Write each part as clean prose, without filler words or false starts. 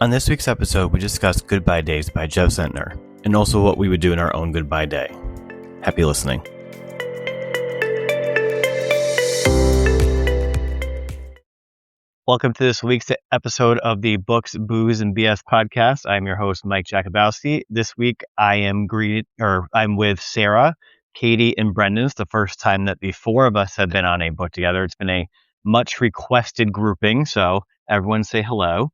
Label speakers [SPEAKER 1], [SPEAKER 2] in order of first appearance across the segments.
[SPEAKER 1] On this week's episode, we discuss Goodbye Days by Jeff Zentner, and also what we would do in our own goodbye day. Happy listening. Welcome to this week's episode of the Books, Booze, and BS podcast. I'm your host, Mike Jakubowski. This week, I'm with Sarah, Katie, and Brendan. It's the first time that the four of us have been on a book together. It's been a much requested grouping, so everyone say hello.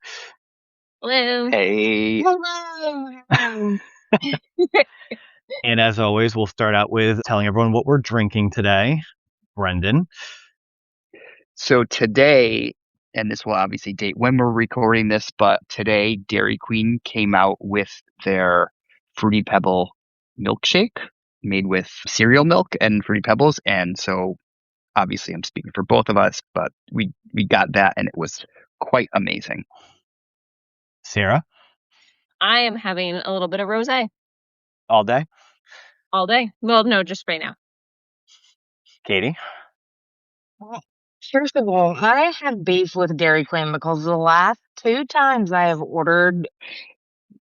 [SPEAKER 2] Hello.
[SPEAKER 3] Hey.
[SPEAKER 2] Hello.
[SPEAKER 1] And as always, we'll start out with telling everyone what we're drinking today. Brendan.
[SPEAKER 3] So today, and this will obviously date when we're recording this, but today Dairy Queen came out with their Fruity Pebble milkshake made with cereal milk and Fruity Pebbles. And so obviously I'm speaking for both of us, but we got that and it was quite amazing.
[SPEAKER 1] Sarah.
[SPEAKER 2] I am having a little bit of rosé.
[SPEAKER 1] All day?
[SPEAKER 2] All day. Well, no, just right now.
[SPEAKER 1] Katie.
[SPEAKER 4] Well, first of all, I have beef with Dairy Queen because the last 2 times I have ordered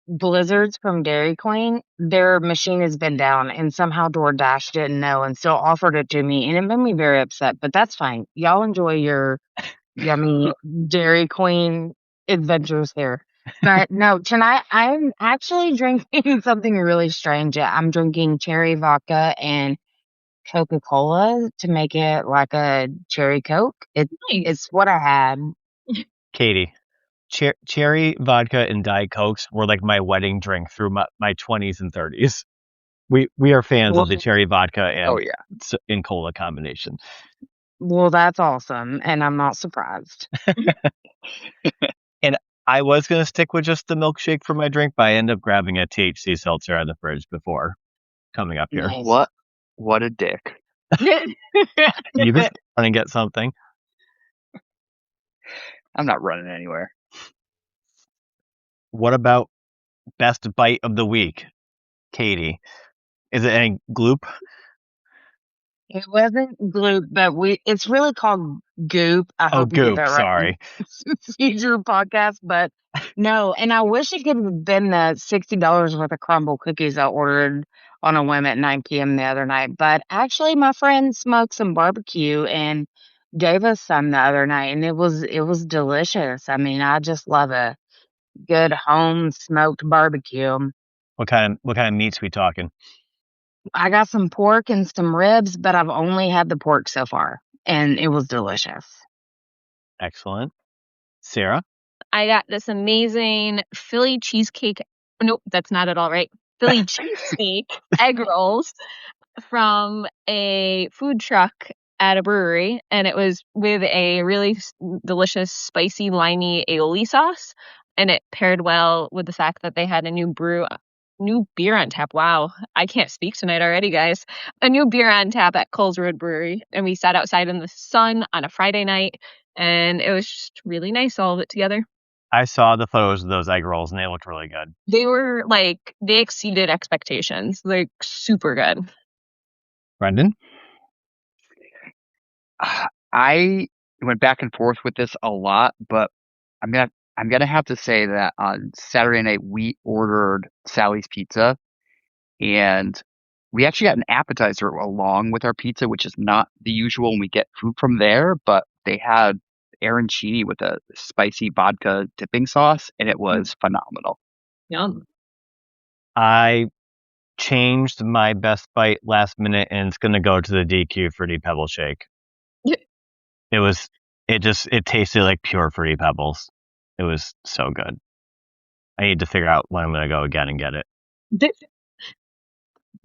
[SPEAKER 4] blizzards from Dairy Queen, their machine has been down and somehow DoorDash didn't know and still offered it to me, and it made me very upset, but that's fine. Y'all enjoy your yummy Dairy Queen adventures here. But no, tonight I'm actually drinking something really strange. I'm drinking cherry vodka and Coca-Cola to make it like a cherry Coke. It's what I had.
[SPEAKER 1] Katie. Cherry vodka and Diet Cokes were like my wedding drink through my 20s and 30s. We are fans of the cherry vodka and cola combination.
[SPEAKER 4] Well, that's awesome, and I'm not surprised.
[SPEAKER 1] And I was going to stick with just the milkshake for my drink, but I ended up grabbing a THC seltzer out of the fridge before coming up here.
[SPEAKER 4] Nice.
[SPEAKER 3] What a dick.
[SPEAKER 1] You can run and get something.
[SPEAKER 3] I'm not running anywhere.
[SPEAKER 1] What about best bite of the week, Katie? Is it any Gloop?
[SPEAKER 4] It wasn't Gloop, but it's really called Goop. I hope you get
[SPEAKER 1] Goop.
[SPEAKER 4] that right.
[SPEAKER 1] Sorry.
[SPEAKER 4] Future podcast, but no. And I wish it could have been the $60 worth of crumble cookies I ordered on a whim at 9 p.m. the other night. But actually, my friend smoked some barbecue and gave us some the other night, and it was delicious. I mean, I just love a good home smoked barbecue.
[SPEAKER 1] What kind of meats we talking?
[SPEAKER 4] I got some pork and some ribs, but I've only had the pork so far, and it was delicious.
[SPEAKER 1] Excellent. Sarah?
[SPEAKER 2] I got this amazing Philly cheesecake. Nope, that's not at all right. Philly cheesesteak egg rolls from a food truck at a brewery, and it was with a really delicious, spicy, limey aioli sauce, and it paired well with the fact that they had a new beer on tap. Wow, I can't speak tonight already, guys. A new beer on tap at Coles Road Brewery, and we sat outside in the sun on a Friday night, and it was just really nice, all of it together.
[SPEAKER 1] I saw the photos of those egg rolls, and they looked really good.
[SPEAKER 2] They exceeded expectations. Like, super good.
[SPEAKER 1] Brendan?
[SPEAKER 3] I went back and forth with this a lot, but I'm gonna have to say that on Saturday night we ordered Sally's Pizza, and we actually got an appetizer along with our pizza, which is not the usual when we get food from there. But they had arancini with a spicy vodka dipping sauce, and it was phenomenal.
[SPEAKER 2] Yum.
[SPEAKER 1] I changed my best bite last minute, and it's gonna go to the DQ Fruity Pebble shake. It tasted like pure Fruity Pebbles. It was so good. I need to figure out when I'm going to go again and get it.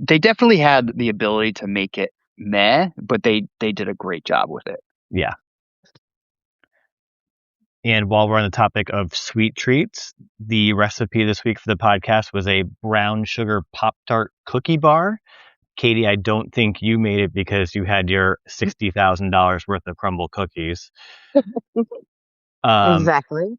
[SPEAKER 3] They definitely had the ability to make it meh, but they did a great job with it.
[SPEAKER 1] Yeah. And while we're on the topic of sweet treats, the recipe this week for the podcast was a brown sugar Pop-Tart cookie bar. Katie, I don't think you made it because you had your $60,000 worth of crumble cookies.
[SPEAKER 4] Exactly.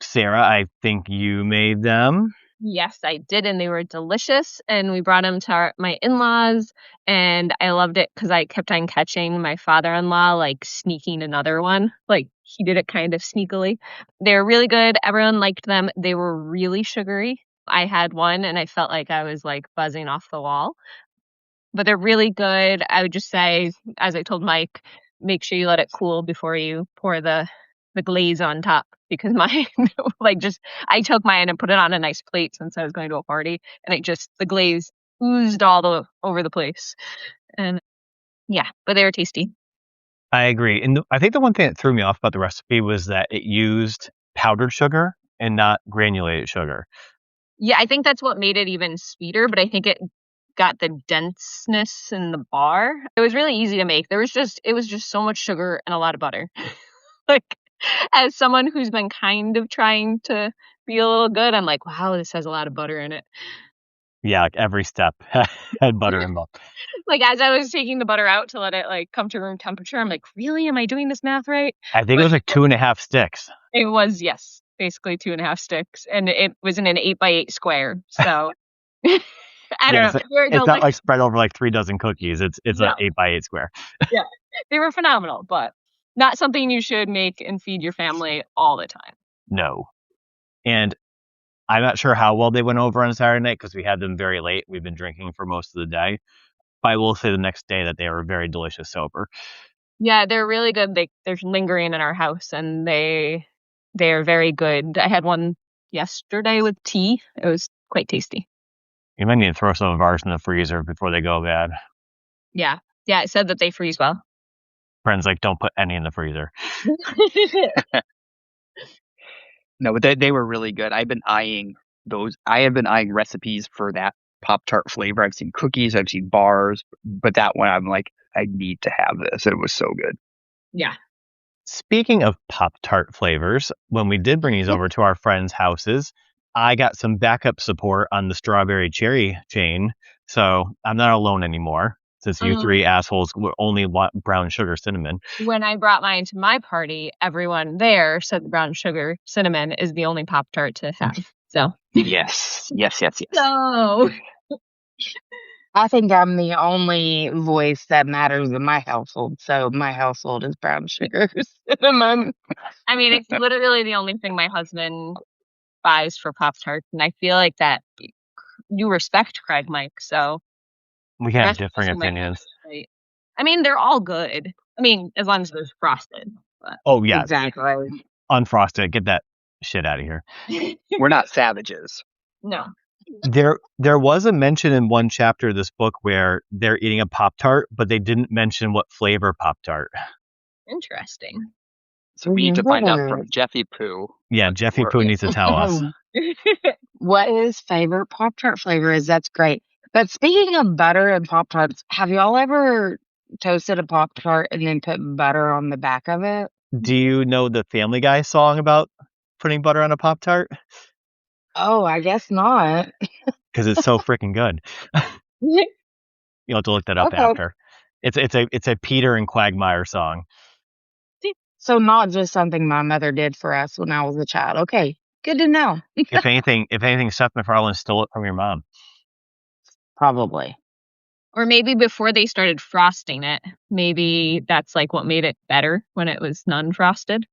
[SPEAKER 1] Sarah, I think you made them.
[SPEAKER 2] Yes, I did, and they were delicious, and we brought them to my in-laws, and I loved it because I kept on catching my father-in-law, like, sneaking another one. Like, he did it kind of sneakily. They were really good, everyone liked them, they were really sugary. I had one, and I felt like I was, like, buzzing off the wall. But they're really good. I would just say, as I told Mike, make sure you let it cool before you pour the glaze on top because mine like just I took mine and put it on a nice plate since I was going to a party and the glaze oozed over the place. And yeah, but they were tasty.
[SPEAKER 1] I agree. And I think the one thing that threw me off about the recipe was that it used powdered sugar and not granulated sugar.
[SPEAKER 2] Yeah, I think that's what made it even sweeter, but I think it got the denseness in the bar. It was really easy to make. It was just so much sugar and a lot of butter. Like, as someone who's been kind of trying to be a little good, I'm like, wow, this has a lot of butter in it.
[SPEAKER 1] Yeah, like every step had butter involved.
[SPEAKER 2] Like, as I was taking the butter out to let it like come to room temperature, I'm like, really? Am I doing this math right?
[SPEAKER 1] I think it was like 2.5 sticks.
[SPEAKER 2] It was, yes, basically 2.5 sticks. And it was in an 8x8 square. So I don't know.
[SPEAKER 1] It's not like spread over like 3 dozen cookies. It's
[SPEAKER 2] No.
[SPEAKER 1] an 8x8 square.
[SPEAKER 2] Yeah, they were phenomenal, but not something you should make and feed your family all the time.
[SPEAKER 1] No. And I'm not sure how well they went over on Saturday night because we had them very late. We've been drinking for most of the day. But I will say the next day that they were very delicious sober.
[SPEAKER 2] Yeah, they're really good. They're lingering in our house, and they are very good. I had one yesterday with tea. It was quite tasty.
[SPEAKER 1] You might need to throw some of ours in the freezer before they go bad.
[SPEAKER 2] Yeah. Yeah, it said that they freeze well.
[SPEAKER 1] Friends like, don't put any in the freezer.
[SPEAKER 3] No, but they were really good. I've been eyeing those. I have been eyeing recipes for that Pop-Tart flavor. I've seen cookies, I've seen bars, but that one I'm like, I need to have this. It was so good.
[SPEAKER 2] Yeah.
[SPEAKER 1] Speaking of Pop-Tart flavors, when we did bring these over to our friends' houses, I got some backup support on the strawberry cherry chain. So I'm not alone anymore since you three assholes only want brown sugar cinnamon.
[SPEAKER 2] When I brought mine to my party, everyone there said the brown sugar cinnamon is the only Pop-Tart to have. So
[SPEAKER 3] Yes.
[SPEAKER 2] So
[SPEAKER 4] I think I'm the only voice that matters in my household. So my household is brown sugar cinnamon.
[SPEAKER 2] I mean, it's literally the only thing my husband buys for Pop-Tarts, and I feel like that you respect Craig, Mike, so
[SPEAKER 1] We have differing opinions.
[SPEAKER 2] right. I mean, they're all good. I mean, as long as they're frosted. But.
[SPEAKER 1] Oh, yeah.
[SPEAKER 4] Exactly.
[SPEAKER 1] Unfrosted. Get that shit out of here.
[SPEAKER 3] We're not savages.
[SPEAKER 2] No.
[SPEAKER 1] There was a mention in one chapter of this book where they're eating a Pop-Tart, but they didn't mention what flavor Pop-Tart.
[SPEAKER 2] Interesting.
[SPEAKER 3] So we need to find out from Jeffy-Poo.
[SPEAKER 1] Yeah, Jeffy-Poo needs to tell us.
[SPEAKER 4] What his favorite Pop-Tart flavor is. That's great. But speaking of butter and Pop-Tarts, have y'all ever toasted a Pop-Tart and then put butter on the back of it?
[SPEAKER 1] Do you know the Family Guy song about putting butter on a Pop-Tart?
[SPEAKER 4] Oh, I guess not.
[SPEAKER 1] Because it's so freaking good. You'll have to look that up after. It's a Peter and Quagmire song.
[SPEAKER 4] So not just something my mother did for us when I was a child. Okay, good to know.
[SPEAKER 1] If anything, Seth MacFarlane stole it from your mom.
[SPEAKER 4] Probably.
[SPEAKER 2] Or maybe before they started frosting it, maybe that's like what made it better when it was non-frosted.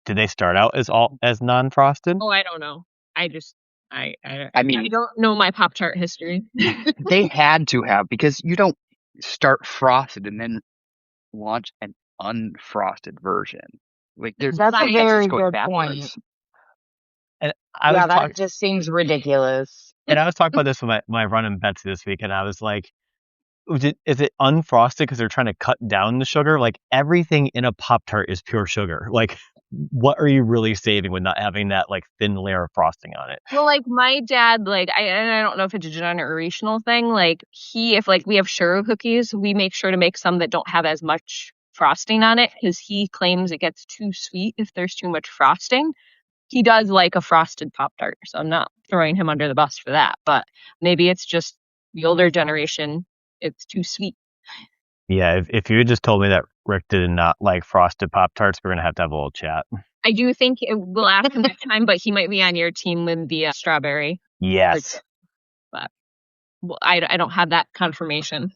[SPEAKER 1] Did they start out as non-frosted?
[SPEAKER 2] Oh, I don't know. I
[SPEAKER 3] mean,
[SPEAKER 2] I don't know my Pop-Tart history.
[SPEAKER 3] They had to have, because you don't start frosted and then launch an unfrosted version. Like
[SPEAKER 4] That's a very good point.
[SPEAKER 1] And
[SPEAKER 4] that just seems ridiculous.
[SPEAKER 1] And I was talking about this with my run and Betsy this week, and I was like, is it unfrosted because they're trying to cut down the sugar? Like, everything in a Pop-Tart is pure sugar. Like, what are you really saving with not having that like thin layer of frosting on it?
[SPEAKER 2] Well, like my dad, like I don't know if it's a generational thing. Like if like we have sugar cookies, we make sure to make some that don't have as much frosting on it because he claims it gets too sweet if there's too much frosting. He does like a frosted Pop-Tart, so I'm not throwing him under the bus for that. But maybe it's just the older generation. It's too sweet.
[SPEAKER 1] Yeah, if you had just told me that Rick did not like frosted Pop-Tarts, we're going to have a little chat.
[SPEAKER 2] I do think we'll ask him next time, but he might be on your team with the strawberry.
[SPEAKER 1] Yes.
[SPEAKER 2] But I don't have that confirmation.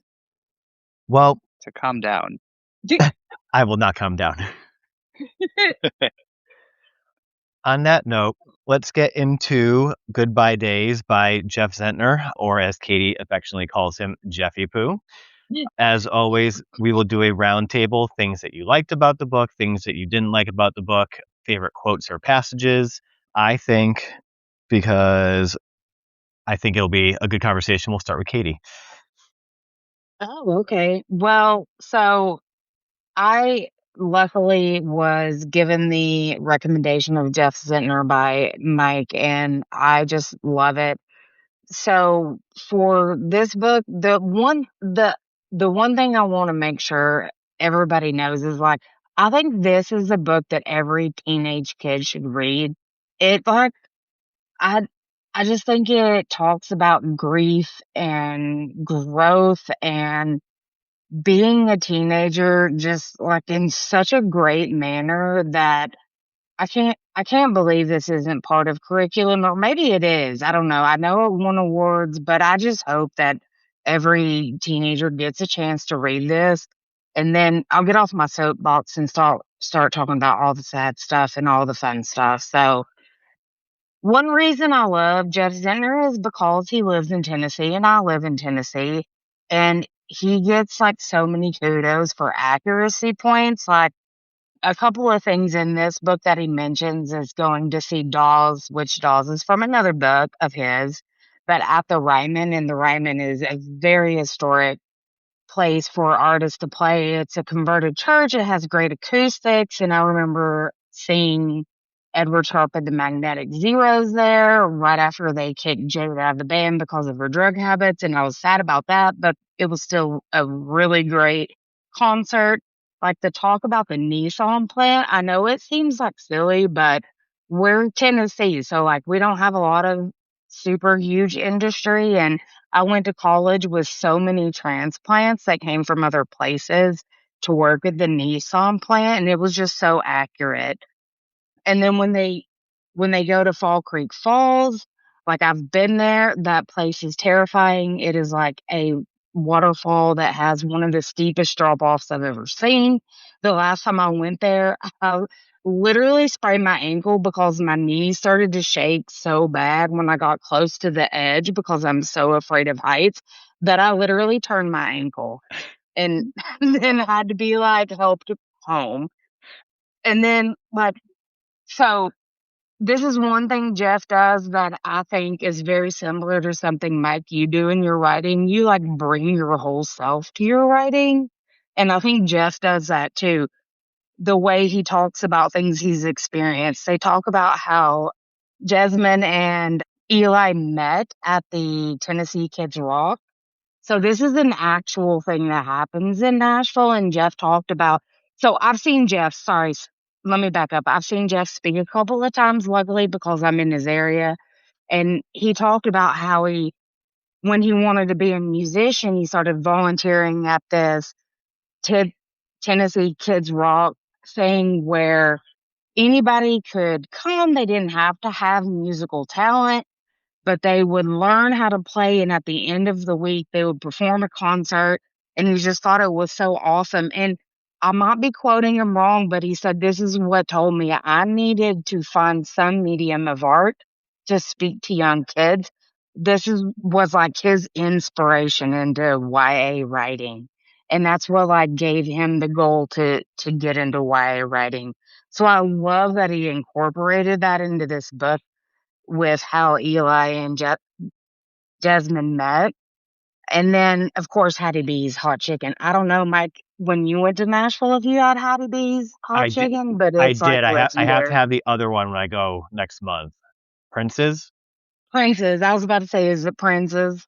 [SPEAKER 1] Well,
[SPEAKER 3] to calm down.
[SPEAKER 1] I will not calm down. On that note, let's get into Goodbye Days by Jeff Zentner, or as Katie affectionately calls him, Jeffy-Poo. As always, we will do a roundtable, things that you liked about the book, things that you didn't like about the book, favorite quotes or passages. Because I think it'll be a good conversation, we'll start with Katie.
[SPEAKER 4] Oh, okay. Well, so I luckily was given the recommendation of Jeff Zentner by Mike, and I just love it. So for this book, the one thing I want to make sure everybody knows is like I think this is a book that every teenage kid should read. It like I I just think it talks about grief and growth and being a teenager just like in such a great manner that I can't believe this isn't part of curriculum, or maybe it is. I don't know. I know it won awards, but I just hope that every teenager gets a chance to read this. And then I'll get off my soapbox and start talking about all the sad stuff and all the fun stuff. So one reason I love Jeff Zentner is because he lives in Tennessee and I live in Tennessee. And he gets like so many kudos for accuracy points. Like a couple of things in this book that he mentions is going to see Dawes, which Dawes is from another book of his, but at the Ryman, and the Ryman is a very historic place for artists to play. It's a converted church. It has great acoustics, and I remember seeing Edward Sharpe and the Magnetic Zeros there right after they kicked Jade out of the band because of her drug habits, and I was sad about that, but it was still a really great concert. Like the talk about the Nissan plant, I know it seems like silly, but we're Tennessee, so like we don't have a lot of super huge industry, and I went to college with so many transplants that came from other places to work at the Nissan plant, and it was just so accurate. And then when they go to Fall Creek Falls, like I've been there, that place is terrifying. It is like a waterfall that has one of the steepest drop offs I've ever seen. The last time I went there, I literally sprained my ankle because my knees started to shake so bad when I got close to the edge because I'm so afraid of heights that I literally turned my ankle and then had to be like helped home. And then like so this is one thing Jeff does that I think is very similar to something, Mike, you do in your writing. You like bring your whole self to your writing. And I think Jeff does that too. The way he talks about things he's experienced. They talk about how Jasmine and Eli met at the Tennessee Kids Rock. So this is an actual thing that happens in Nashville. And Jeff talked about, so I've seen Jeff, sorry, let me back up. I've seen Jeff speak a couple of times, luckily, because I'm in his area. And he talked about how when he wanted to be a musician, he started volunteering at this Tennessee Kids Rock thing where anybody could come. They didn't have to have musical talent, but they would learn how to play. And at the end of the week, they would perform a concert. And he just thought it was so awesome. And I might be quoting him wrong, but he said, this is what told me I needed to find some medium of art to speak to young kids. Was like his inspiration into YA writing. And that's what like gave him the goal to get into YA writing. So I love that he incorporated that into this book with how Eli and Jasmine met. And then, of course, Hattie B's hot chicken. I don't know, Mike, when you went to Nashville, if you had Hattie B's hot chicken, but
[SPEAKER 1] I
[SPEAKER 4] it's like
[SPEAKER 1] did. I have to
[SPEAKER 4] legendary.
[SPEAKER 1] have the other one when I go next month. Prince's?
[SPEAKER 4] Prince's. I was about to say, is it Prince's?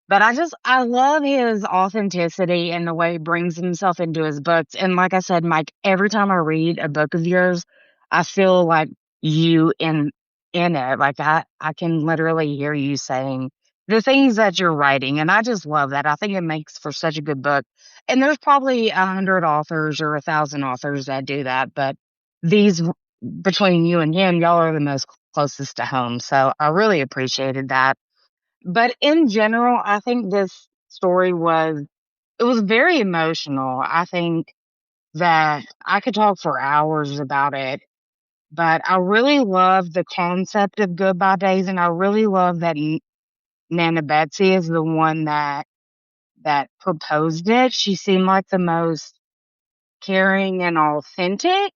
[SPEAKER 4] But I love his authenticity and the way he brings himself into his books. And like I said, Mike, every time I read a book of yours, I feel like you in it. Like I can literally hear you saying the things that you're writing. And I just love that. I think it makes for such a good book. And there's probably 100 authors or 1,000 authors that do that. But these between you and him, y'all are the most closest to home. So I really appreciated that. But in general, I think this story it was very emotional. I think that I could talk for hours about it, but I really love the concept of goodbye days, and I really love that Nana Betsy is the one that proposed it. She seemed like the most caring and authentic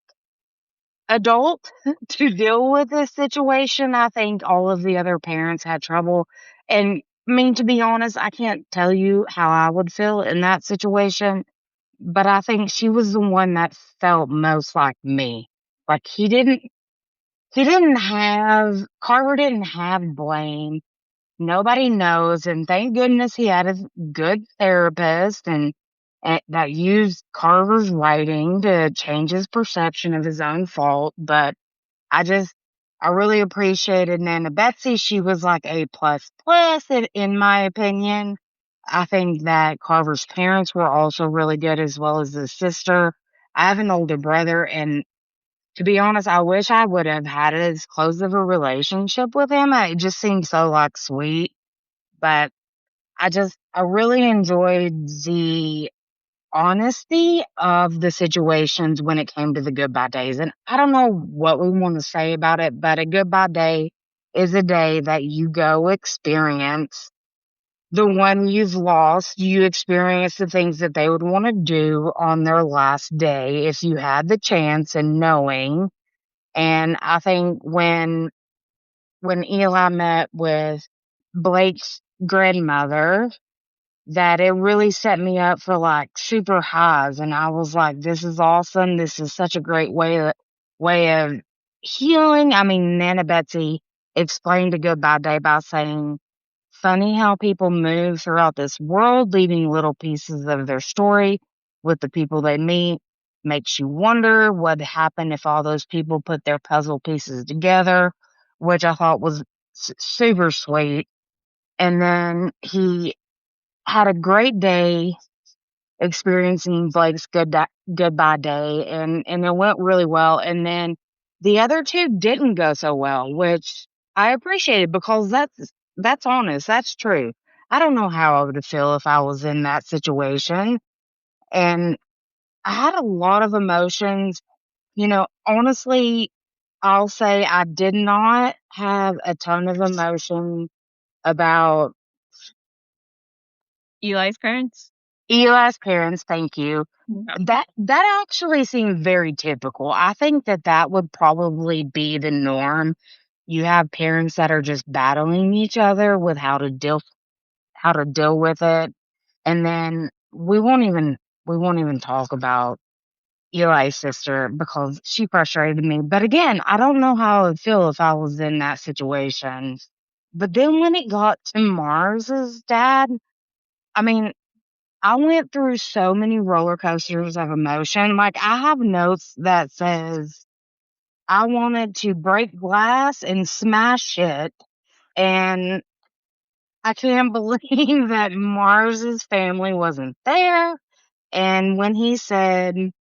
[SPEAKER 4] adult to deal with this situation. I think all of the other parents had trouble. And I mean, to be honest, I can't tell you how I would feel in that situation, but I think she was the one that felt most like me. Like Carver didn't have blame. Nobody knows. And thank goodness he had a good therapist and that used Carver's writing to change his perception of his own fault. But I really appreciated Nana Betsy. She was like A++ in my opinion. I think that Carver's parents were also really good, as well as his sister. I have an older brother, and to be honest, I wish I would have had as close of a relationship with him. It just seemed so like sweet, but I really enjoyed the honesty of the situations when it came to the goodbye days. And I don't know what we want to say about it, but a goodbye day is a day that you go experience the one you've lost. You experience the things that they would want to do on their last day if you had the chance and knowing. And I think when Eli met with Blake's grandmother, that it really set me up for like super highs. And I was like, this is awesome. This is such a great way of healing. I mean, Nana Betsy explained a goodbye day by saying, funny how people move throughout this world, leaving little pieces of their story with the people they meet. Makes you wonder what happened if all those people put their puzzle pieces together, which I thought was super sweet. And then he had a great day experiencing Blake's goodbye day, and it went really well. And then the other two didn't go so well, which I appreciated because that's honest, that's true. I don't know how I would feel if I was in that situation, and I had a lot of emotions. Honestly, I'll say I did not have a ton of emotion about
[SPEAKER 2] Eli's parents?
[SPEAKER 4] Eli's parents, thank you.
[SPEAKER 2] Yeah.
[SPEAKER 4] That actually seemed very typical. I think that would probably be the norm. You have parents that are just battling each other with how to deal with it. And then we won't even talk about Eli's sister because she frustrated me. But again, I don't know how I would feel if I was in that situation. But then when it got to Mars's dad, I mean, I went through so many roller coasters of emotion. Like, I have notes that says I wanted to break glass and smash it. And I can't believe that Mars's family wasn't there. And when he said,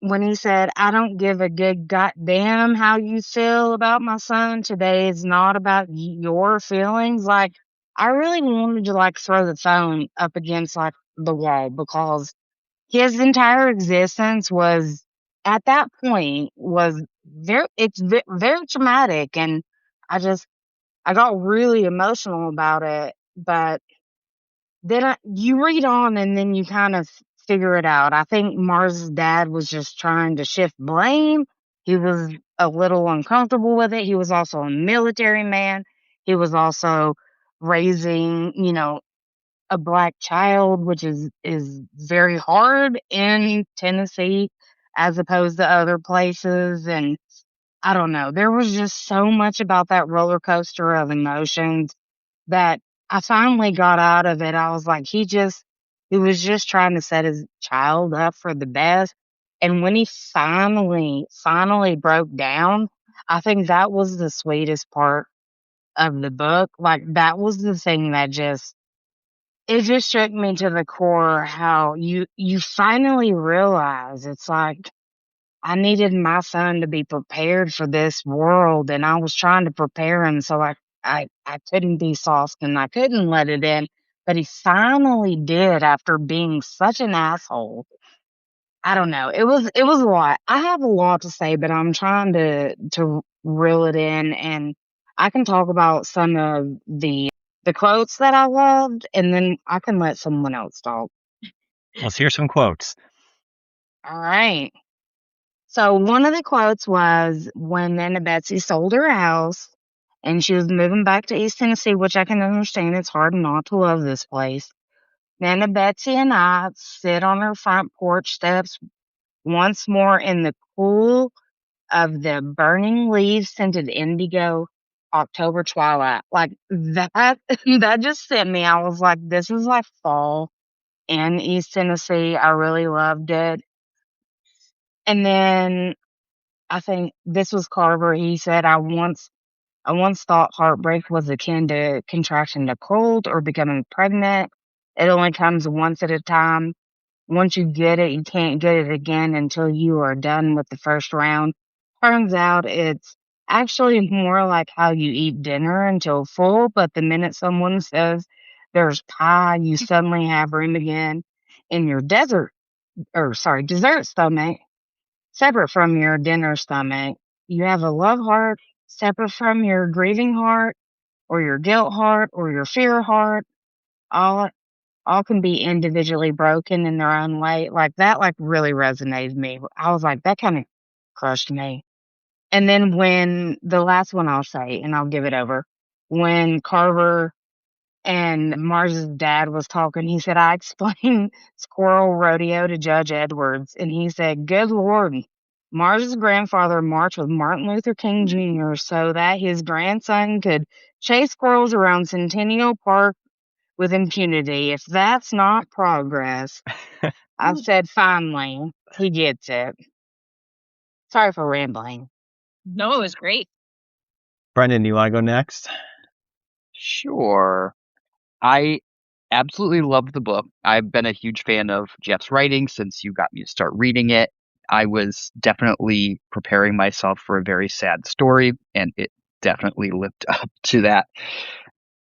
[SPEAKER 4] I don't give a good goddamn how you feel about my son, today is not about your feelings. Like, I really wanted to like throw the phone up against like the wall because his entire existence was at that point was very traumatic, and I got really emotional about it. But then you read on and then you kind of figure it out. I think Mars's dad was just trying to shift blame. He was a little uncomfortable with it. He was also a military man. He was also raising, a black child, which is very hard in Tennessee as opposed to other places. And I don't know. There was just so much about that roller coaster of emotions that I finally got out of it. I was like, he was just trying to set his child up for the best. And when he finally broke down, I think that was the sweetest part of the book. Like, that was the thing that it just shook me to the core how you finally realize it's like, I needed my son to be prepared for this world, and I was trying to prepare him so I couldn't be soft and I couldn't let it in. But he finally did after being such an asshole. I don't know. It was a lot. I have a lot to say, but I'm trying to reel it in, and I can talk about some of the quotes that I loved, and then I can let someone else talk.
[SPEAKER 1] Let's hear some quotes.
[SPEAKER 4] All right. So one of the quotes was when Nana Betsy sold her house and she was moving back to East Tennessee, which I can understand. It's hard not to love this place. Nana Betsy and I sit on her front porch steps once more in the cool of the burning leaves scented indigo October twilight. Like that, that just sent me. I was like, this is like fall in East Tennessee. I really loved it. And then I think this was Carver. He said, I once thought heartbreak was akin to contraction a cold or becoming pregnant. It only comes once at a time. Once you get it, you can't get it again until you are done with the first round. Turns out it's actually more like how you eat dinner until full, but the minute someone says there's pie, you suddenly have room again in your dessert stomach, separate from your dinner stomach. You have a love heart separate from your grieving heart or your guilt heart or your fear heart. All all can be individually broken in their own way. Like that like really resonated with me. I was like, that kind of crushed me. And then when the last one I'll say, and I'll give it over, when Carver and Mars's dad was talking, he said, I explained Squirrel Rodeo to Judge Edwards, and he said, good Lord, Mars's grandfather marched with Martin Luther King Jr. so that his grandson could chase squirrels around Centennial Park with impunity. If that's not progress, I said, finally, he gets it. Sorry for rambling.
[SPEAKER 2] No, it was great.
[SPEAKER 1] Brendan, do you want to go next?
[SPEAKER 3] Sure. I absolutely loved the book. I've been a huge fan of Jeff's writing since you got me to start reading it. I was definitely preparing myself for a very sad story, and it definitely lived up to that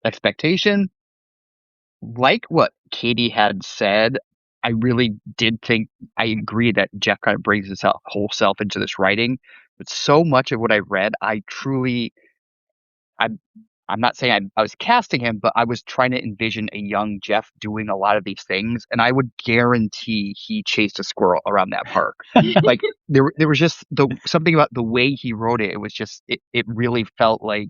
[SPEAKER 3] expectation. Like what Katie had said, I really did think I agree that Jeff kind of brings his whole self into this writing. But so much of what I read, I'm I'm not saying I was casting him, but I was trying to envision a young Jeff doing a lot of these things, and I would guarantee he chased a squirrel around that park. Like there was just something about the way he wrote it. It was just it really felt like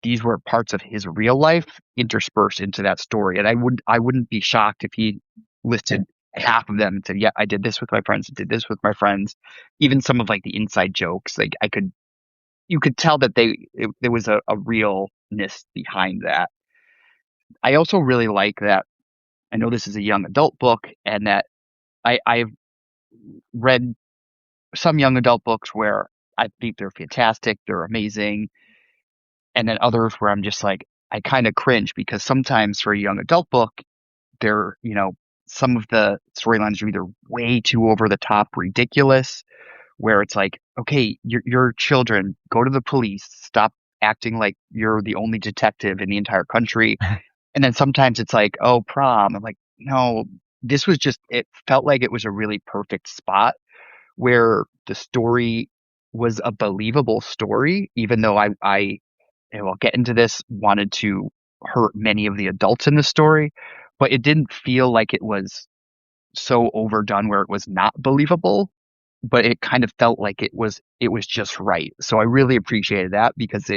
[SPEAKER 3] these were parts of his real life interspersed into that story. And I wouldn't be shocked if he listed half of them and said, yeah, I did this with my friends, I did this with my friends. Even some of like the inside jokes, like you could tell that there was a realness behind that. I also really like that. I know this is a young adult book, and that I've read some young adult books where I think they're fantastic, they're amazing, and then others where I'm just like, I kind of cringe because sometimes for a young adult book, they're, some of the storylines are either way too over the top ridiculous, where it's like, okay, your children, go to the police, stop acting like you're the only detective in the entire country. And then sometimes it's like, oh, prom. I'm like, no, this was just, it felt like it was a really perfect spot where the story was a believable story, even though I and I'll get into this, wanted to hurt many of the adults in the story, but it didn't feel like it was so overdone where it was not believable, but it kind of felt like it was just right. So I really appreciated that because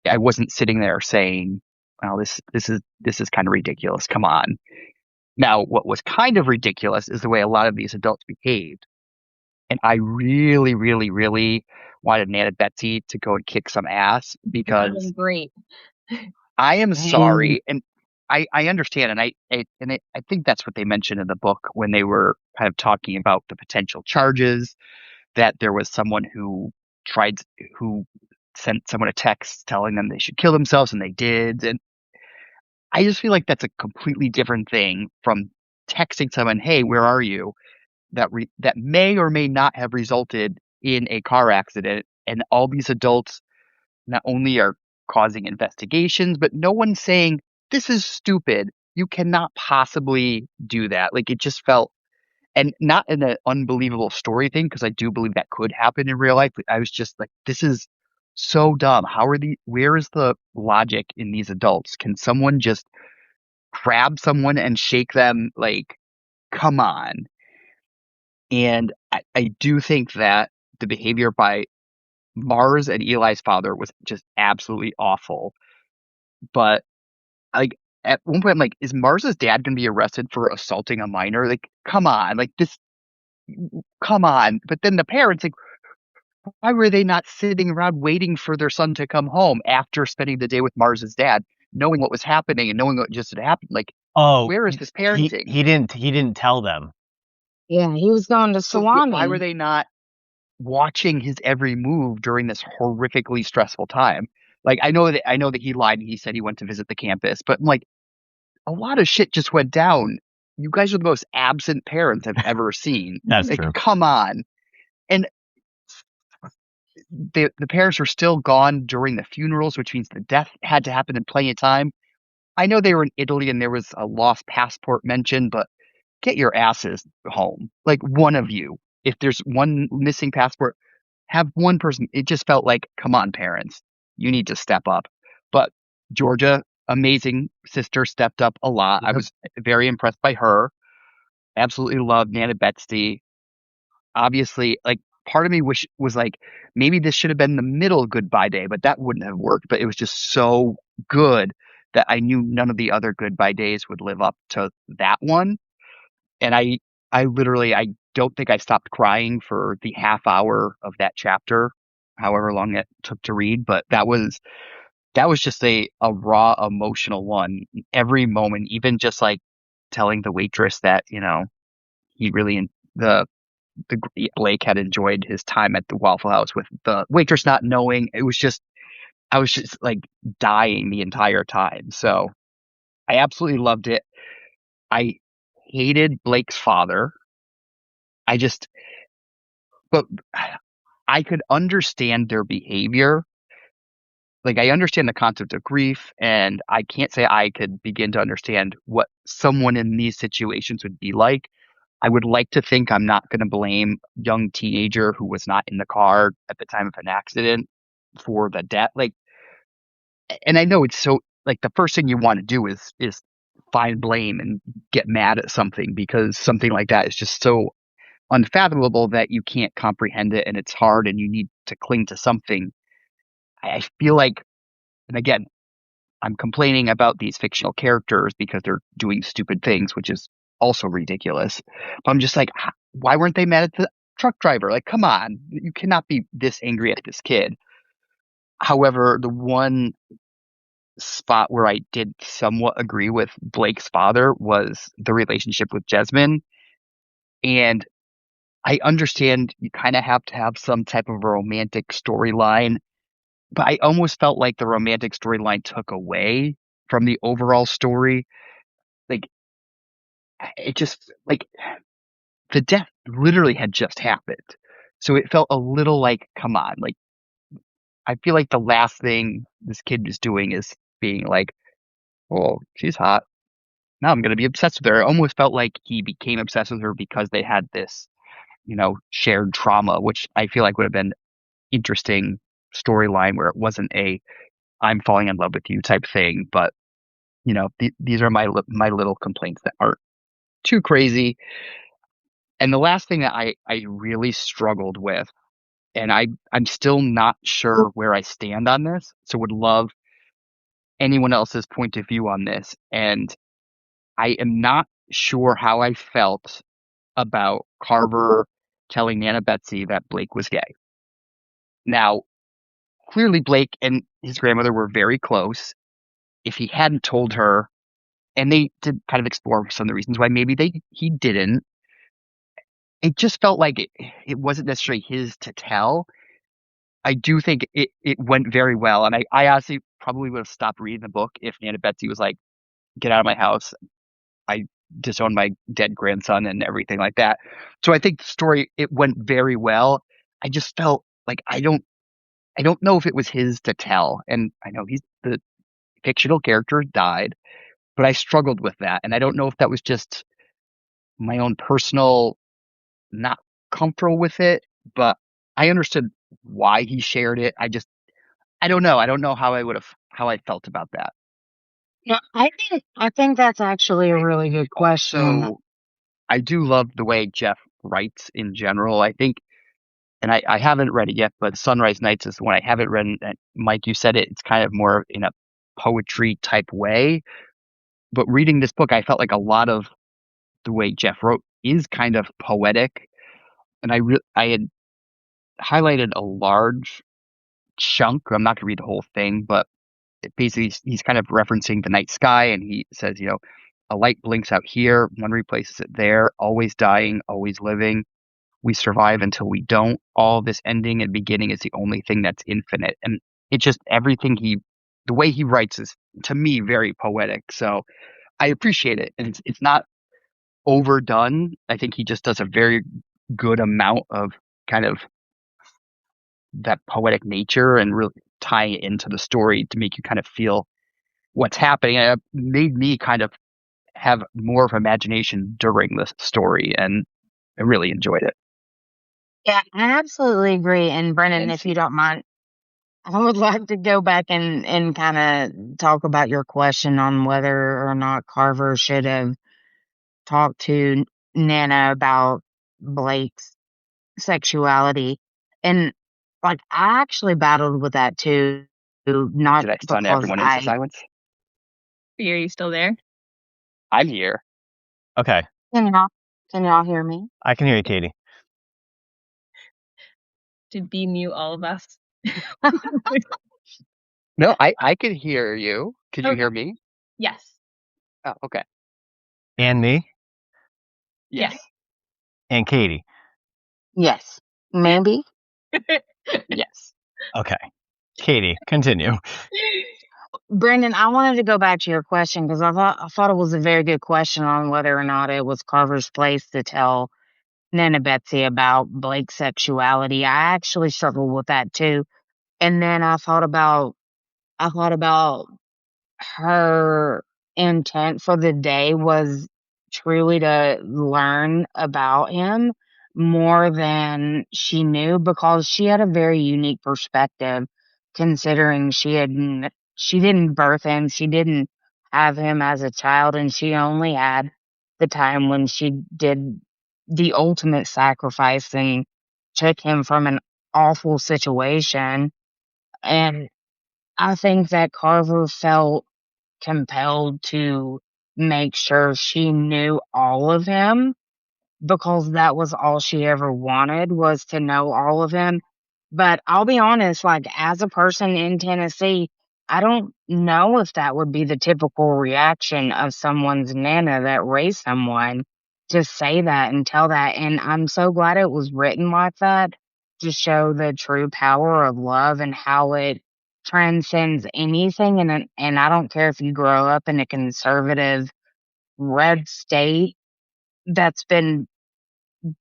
[SPEAKER 3] I wasn't sitting there saying, well, this is kind of ridiculous. Come on. Now, what was kind of ridiculous is the way a lot of these adults behaved. And I really, really, really wanted Nana Betsy to go and kick some ass
[SPEAKER 2] That
[SPEAKER 3] because
[SPEAKER 2] was great.
[SPEAKER 3] I am
[SPEAKER 4] Dang.
[SPEAKER 3] sorry, and I understand, and I think that's what they mentioned in the book when they were kind of talking about the potential charges, that there was someone tried who sent someone a text telling them they should kill themselves, and they did, and I just feel like that's a completely different thing from texting someone, "Hey, where are you?" that may or may not have resulted in a car accident. And all these adults not only are causing investigations, but no one's saying, this is stupid. You cannot possibly do that. Like, it just felt, and not in an unbelievable story thing, because I do believe that could happen in real life. But I was just like, this is so dumb. Where is the logic in these adults? Can someone just grab someone and shake them? Like, come on. And I do think that the behavior by Mars and Eli's father was just absolutely awful. But like at one point, I'm like, is Mars's dad gonna be arrested for assaulting a minor? Like, come on, like this, come on. But then the parents, like, why were they not sitting around waiting for their son to come home after spending the day with Mars's dad, knowing what was happening and knowing what just had happened? Like,
[SPEAKER 1] Oh,
[SPEAKER 3] where is this parenting?
[SPEAKER 1] he didn't tell them.
[SPEAKER 4] Yeah, he was going to
[SPEAKER 3] So
[SPEAKER 4] salami.
[SPEAKER 3] why were they not watching his every move during this horrifically stressful time? Like, I know that he lied and he said he went to visit the campus, but I'm like, a lot of shit just went down. You guys are the most absent parents I've ever seen.
[SPEAKER 1] That's
[SPEAKER 3] Like,
[SPEAKER 1] true.
[SPEAKER 3] come on. And the parents were still gone during the funerals, which means the death had to happen in plenty of time. I know they were in Italy and there was a lost passport mentioned, but get your asses home. Like, one of you. If there's one missing passport, have one person. It just felt like, come on, parents, you need to step up. But Georgia, amazing sister, stepped up a lot. I was very impressed by her. Absolutely loved Nana Betsy. Obviously, like, part of me was like, maybe this should have been the middle goodbye day, but that wouldn't have worked. But it was just so good that I knew none of the other goodbye days would live up to that one. And I literally, I don't think I stopped crying for the half hour of that chapter, however long it took to read. But that was just a raw emotional one. Every moment, even just like telling the waitress that, he really, the Blake had enjoyed his time at the Waffle House with the waitress not knowing. I was just like dying the entire time. So I absolutely loved it. I hated Blake's father. I just, but I could understand their behavior. Like, I understand the concept of grief, and I can't say I could begin to understand what someone in these situations would be like. I would like to think I'm not going to blame young teenager who was not in the car at the time of an accident for the death. Like, and I know it's so, like, the first thing you want to do is find blame and get mad at something, because something like that is just so unfathomable that you can't comprehend it, and it's hard and you need to cling to something. I feel like, and again, I'm complaining about these fictional characters because they're doing stupid things, which is also ridiculous. But I'm just like, why weren't they mad at the truck driver? Like, come on, you cannot be this angry at this kid. However, the one spot where I did somewhat agree with Blake's father was the relationship with Jasmine. And I understand you kind of have to have some type of a romantic storyline, but I almost felt like the romantic storyline took away from the overall story. Like, it just, like, the death literally had just happened. So it felt a little like, come on, like, I feel like the last thing this kid is doing is being like, oh, she's hot. Now I'm going to be obsessed with her. It almost felt like he became obsessed with her because they had this, shared trauma, which I feel like would have been interesting storyline where it wasn't a I'm falling in love with you type thing. But, these are my little complaints that aren't too crazy. And the last thing that I really struggled with, and I'm still not sure where I stand on this, so would love anyone else's point of view on this. And I am not sure how I felt about Carver telling Nana Betsy that Blake was gay. Now, clearly Blake and his grandmother were very close. If he hadn't told her, and they did kind of explore some of the reasons why maybe he didn't, it just felt like it wasn't necessarily his to tell. I do think it went very well, and I honestly probably would have stopped reading the book if Nana Betsy was like, "Get out of my house." I disown my dead grandson and everything like that. So I think the story, it went very well. I just felt like I don't know if it was his to tell. And I know the fictional character died, but I struggled with that. And I don't know if that was just my own personal not comfortable with it, but I understood why he shared it. I don't know. I don't know how I felt about that.
[SPEAKER 4] Yeah, I think that's actually a really good question.
[SPEAKER 3] So I do love the way Jeff writes in general. I think, and I haven't read it yet, but Sunrise Nights is the one I haven't read. And Mike, you said it, it's kind of more in a poetry type way. But reading this book, I felt like a lot of the way Jeff wrote is kind of poetic. And I had highlighted a large chunk. I'm not going to read the whole thing, but basically he's kind of referencing the night sky, and he says, a light blinks out here, one replaces it there, always dying, always living. We survive until we don't. All this ending and beginning is the only thing that's infinite. And it's just the way he writes is, to me, very poetic. So I appreciate it. And it's not overdone. I think he just does a very good amount of kind of that poetic nature and really tying it into the story to make you kind of feel what's happening. And it made me kind of have more of imagination during the story, and I really enjoyed it.
[SPEAKER 4] Yeah, I absolutely agree. And Brennan, if you don't mind, I would like to go back and kind of talk about your question on whether or not Carver should have talked to Nana about Blake's sexuality. And like, I actually battled with that too, not
[SPEAKER 3] Did I stun
[SPEAKER 4] because
[SPEAKER 3] everyone into silence?
[SPEAKER 2] Are you still there?
[SPEAKER 3] I'm here.
[SPEAKER 1] Okay.
[SPEAKER 4] Can y'all hear me?
[SPEAKER 1] I can hear you, Katie.
[SPEAKER 2] Did B mute all of us?
[SPEAKER 3] No, I could hear you. Could you
[SPEAKER 2] Okay.
[SPEAKER 3] hear me?
[SPEAKER 2] Yes.
[SPEAKER 3] Oh, okay.
[SPEAKER 1] And me?
[SPEAKER 3] Yes.
[SPEAKER 1] And Katie?
[SPEAKER 4] Yes. Maybe?
[SPEAKER 3] Yes.
[SPEAKER 1] Okay. Katie, continue.
[SPEAKER 4] Brendan, I wanted to go back to your question because I thought it was a very good question on whether or not it was Carver's place to tell Nana Betsy about Blake's sexuality. I actually struggled with that too. And then I thought about her intent for the day was truly to learn about him more than she knew, because she had a very unique perspective, considering she didn't birth him, she didn't have him as a child, and she only had the time when she did the ultimate sacrifice and took him from an awful situation. And I think that Carver felt compelled to make sure she knew all of him, because that was all she ever wanted, was to know all of him. But I'll be honest, like, as a person in Tennessee, I don't know if that would be the typical reaction of someone's nana that raised someone, to say that and tell that. And I'm so glad it was written like that, to show the true power of love and how it transcends anything. And I don't care if you grow up in a conservative red state that's been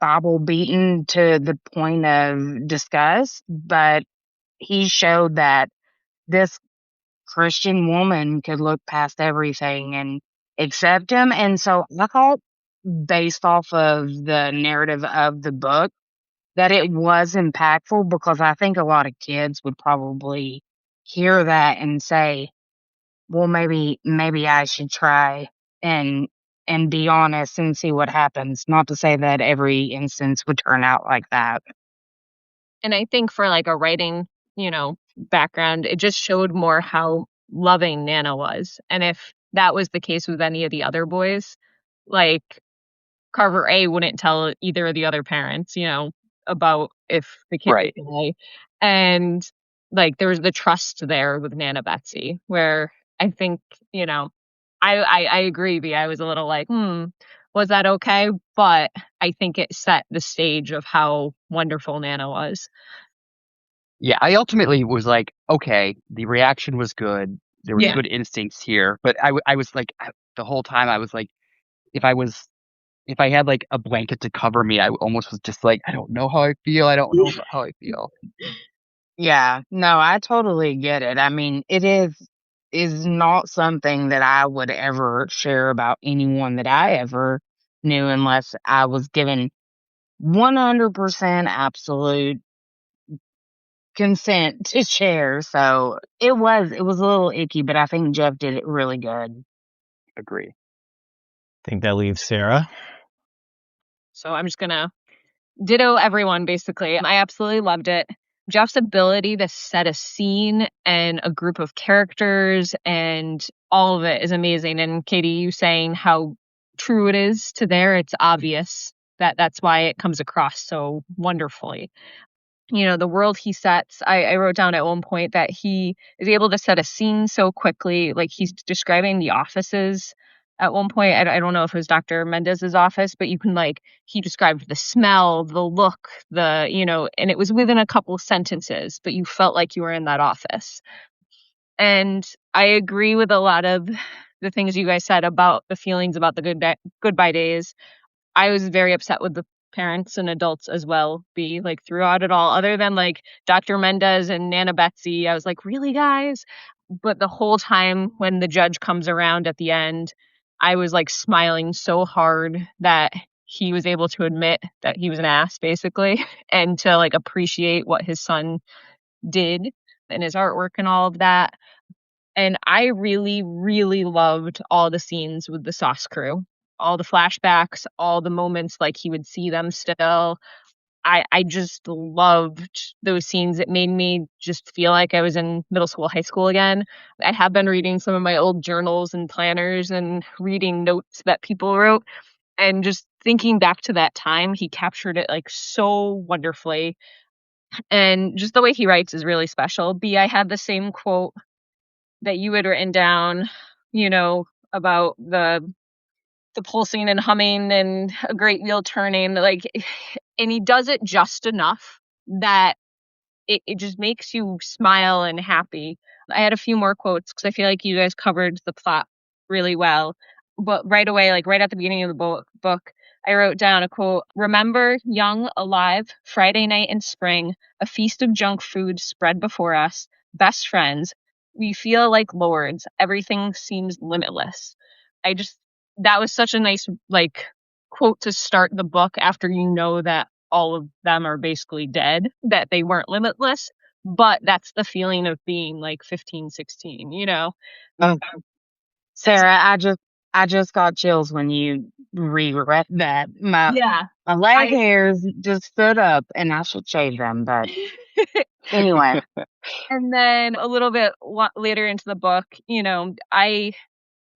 [SPEAKER 4] Bible beaten to the point of disgust, but he showed that this Christian woman could look past everything and accept him. And so I thought, based off of the narrative of the book, that it was impactful, because I think a lot of kids would probably hear that and say, well, maybe I should try and be honest and see what happens. Not to say that every instance would turn out like that.
[SPEAKER 2] And I think for like a writing, background, it just showed more how loving Nana was. And if that was the case with any of the other boys, like Carver A wouldn't tell either of the other parents, about if the kid
[SPEAKER 3] Right.
[SPEAKER 2] was gay. And like there was the trust there with Nana Betsy, where I think, I agree, B. I was a little like, was that okay? But I think it set the stage of how wonderful Nana was.
[SPEAKER 3] Yeah, I ultimately was like, okay, the reaction was good. There was
[SPEAKER 2] Yeah.
[SPEAKER 3] good instincts here, but I was like, the whole time I was like, if I had like a blanket to cover me, I almost was just like, I don't know how I feel. I don't know how I feel.
[SPEAKER 4] Yeah, no, I totally get it. I mean, is not something that I would ever share about anyone that I ever knew unless I was given 100% absolute consent to share. So it was a little icky, but I think Jeff did it really good.
[SPEAKER 3] Agree.
[SPEAKER 1] I think that leaves Sarah.
[SPEAKER 2] So I'm just gonna ditto everyone, basically. I absolutely loved it. Jeff's ability to set a scene and a group of characters and all of it is amazing. And Katie, you saying how true it is to there, it's obvious that that's why it comes across so wonderfully. The world he sets, I wrote down at one point that he is able to set a scene so quickly. Like he's describing the offices at one point. I don't know if it was Dr. Mendez's office, but he described the smell, the look, and it was within a couple sentences, but you felt like you were in that office. And I agree with a lot of the things you guys said about the feelings about the goodbye days. I was very upset with the parents and adults as well, throughout it all, other than Dr. Mendez and Nana Betsy. I was like, really, guys? But the whole time when the judge comes around at the end, I was smiling so hard that he was able to admit that he was an ass, basically, and to appreciate what his son did and his artwork and all of that. And I really, really loved all the scenes with the Sauce Crew, all the flashbacks, all the moments he would see them still. I just loved those scenes. It made me just feel like I was in middle school, high school again. I have been reading some of my old journals and planners and reading notes that people wrote. And just thinking back to that time, he captured it so wonderfully. And just the way he writes is really special. B, I had the same quote that you had written down, about the pulsing and humming and a great wheel turning, and he does it just enough that it just makes you smile and happy. I had a few more quotes because I feel like you guys covered the plot really well. But right away, right at the beginning of the book, I wrote down a quote: "Remember, young, alive, Friday night in spring, a feast of junk food spread before us, best friends. We feel like lords. Everything seems limitless." That was such a nice, quote to start the book after that all of them are basically dead, that they weren't limitless. But that's the feeling of being 15, 16,
[SPEAKER 4] Oh, Sarah, I just got chills when you reread that.
[SPEAKER 2] Yeah.
[SPEAKER 4] My leg hairs just stood up, and I should shave them. But anyway,
[SPEAKER 2] And then a little bit later into the book,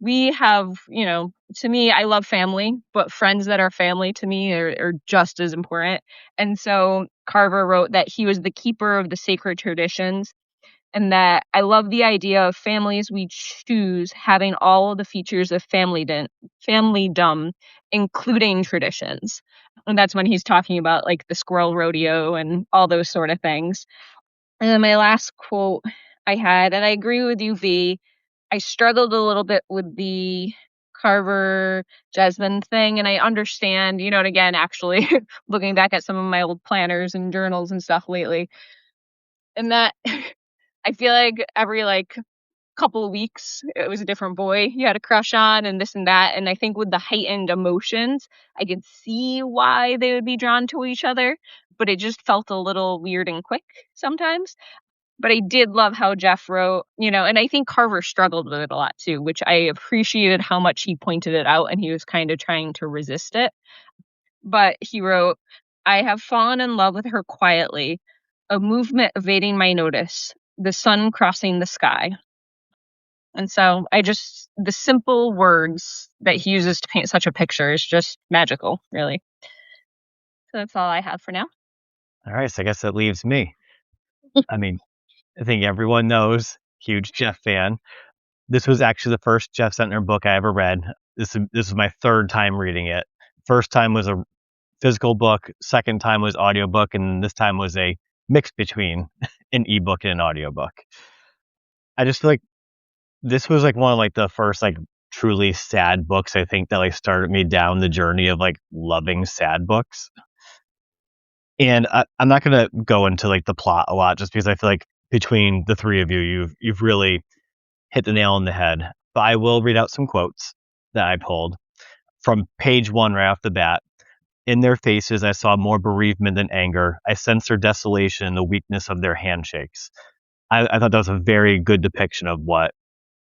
[SPEAKER 2] we have, to me, I love family, but friends that are family to me are just as important. And so Carver wrote that he was the keeper of the sacred traditions, and that I love the idea of families we choose having all of the features of familydom, including traditions. And that's when he's talking about the squirrel rodeo and all those sort of things. And then my last quote I had, and I agree with you, V, I struggled a little bit with the Carver Jasmine thing, and I understand, and again, actually looking back at some of my old planners and journals and stuff lately, and that I feel like every couple of weeks it was a different boy you had a crush on and this and that. And I think with the heightened emotions, I could see why they would be drawn to each other, but it just felt a little weird and quick sometimes. But I did love how Jeff wrote, and I think Carver struggled with it a lot too, which I appreciated how much he pointed it out and he was kind of trying to resist it. But he wrote, "I have fallen in love with her quietly, a movement evading my notice, the sun crossing the sky." And so the simple words that he uses to paint such a picture is just magical, really. So that's all I have for now.
[SPEAKER 1] All right, so I guess that leaves me. I mean, I think everyone knows, huge Jeff fan. This was actually the first Jeff Zentner book I ever read. This is my third time reading it. First time was a physical book, second time was audiobook, and this time was a mix between an ebook and an audiobook. I just feel like this was one of the first truly sad books, I think, that like started me down the journey of like loving sad books. And I'm not gonna go into like the plot a lot, just because I feel like between the three of you, you've really hit the nail on the head. But I will read out some quotes that I pulled from page 1 right off the bat. In their faces, I saw more bereavement than anger. I sensed their desolation and the weakness of their handshakes. I thought that was a very good depiction of what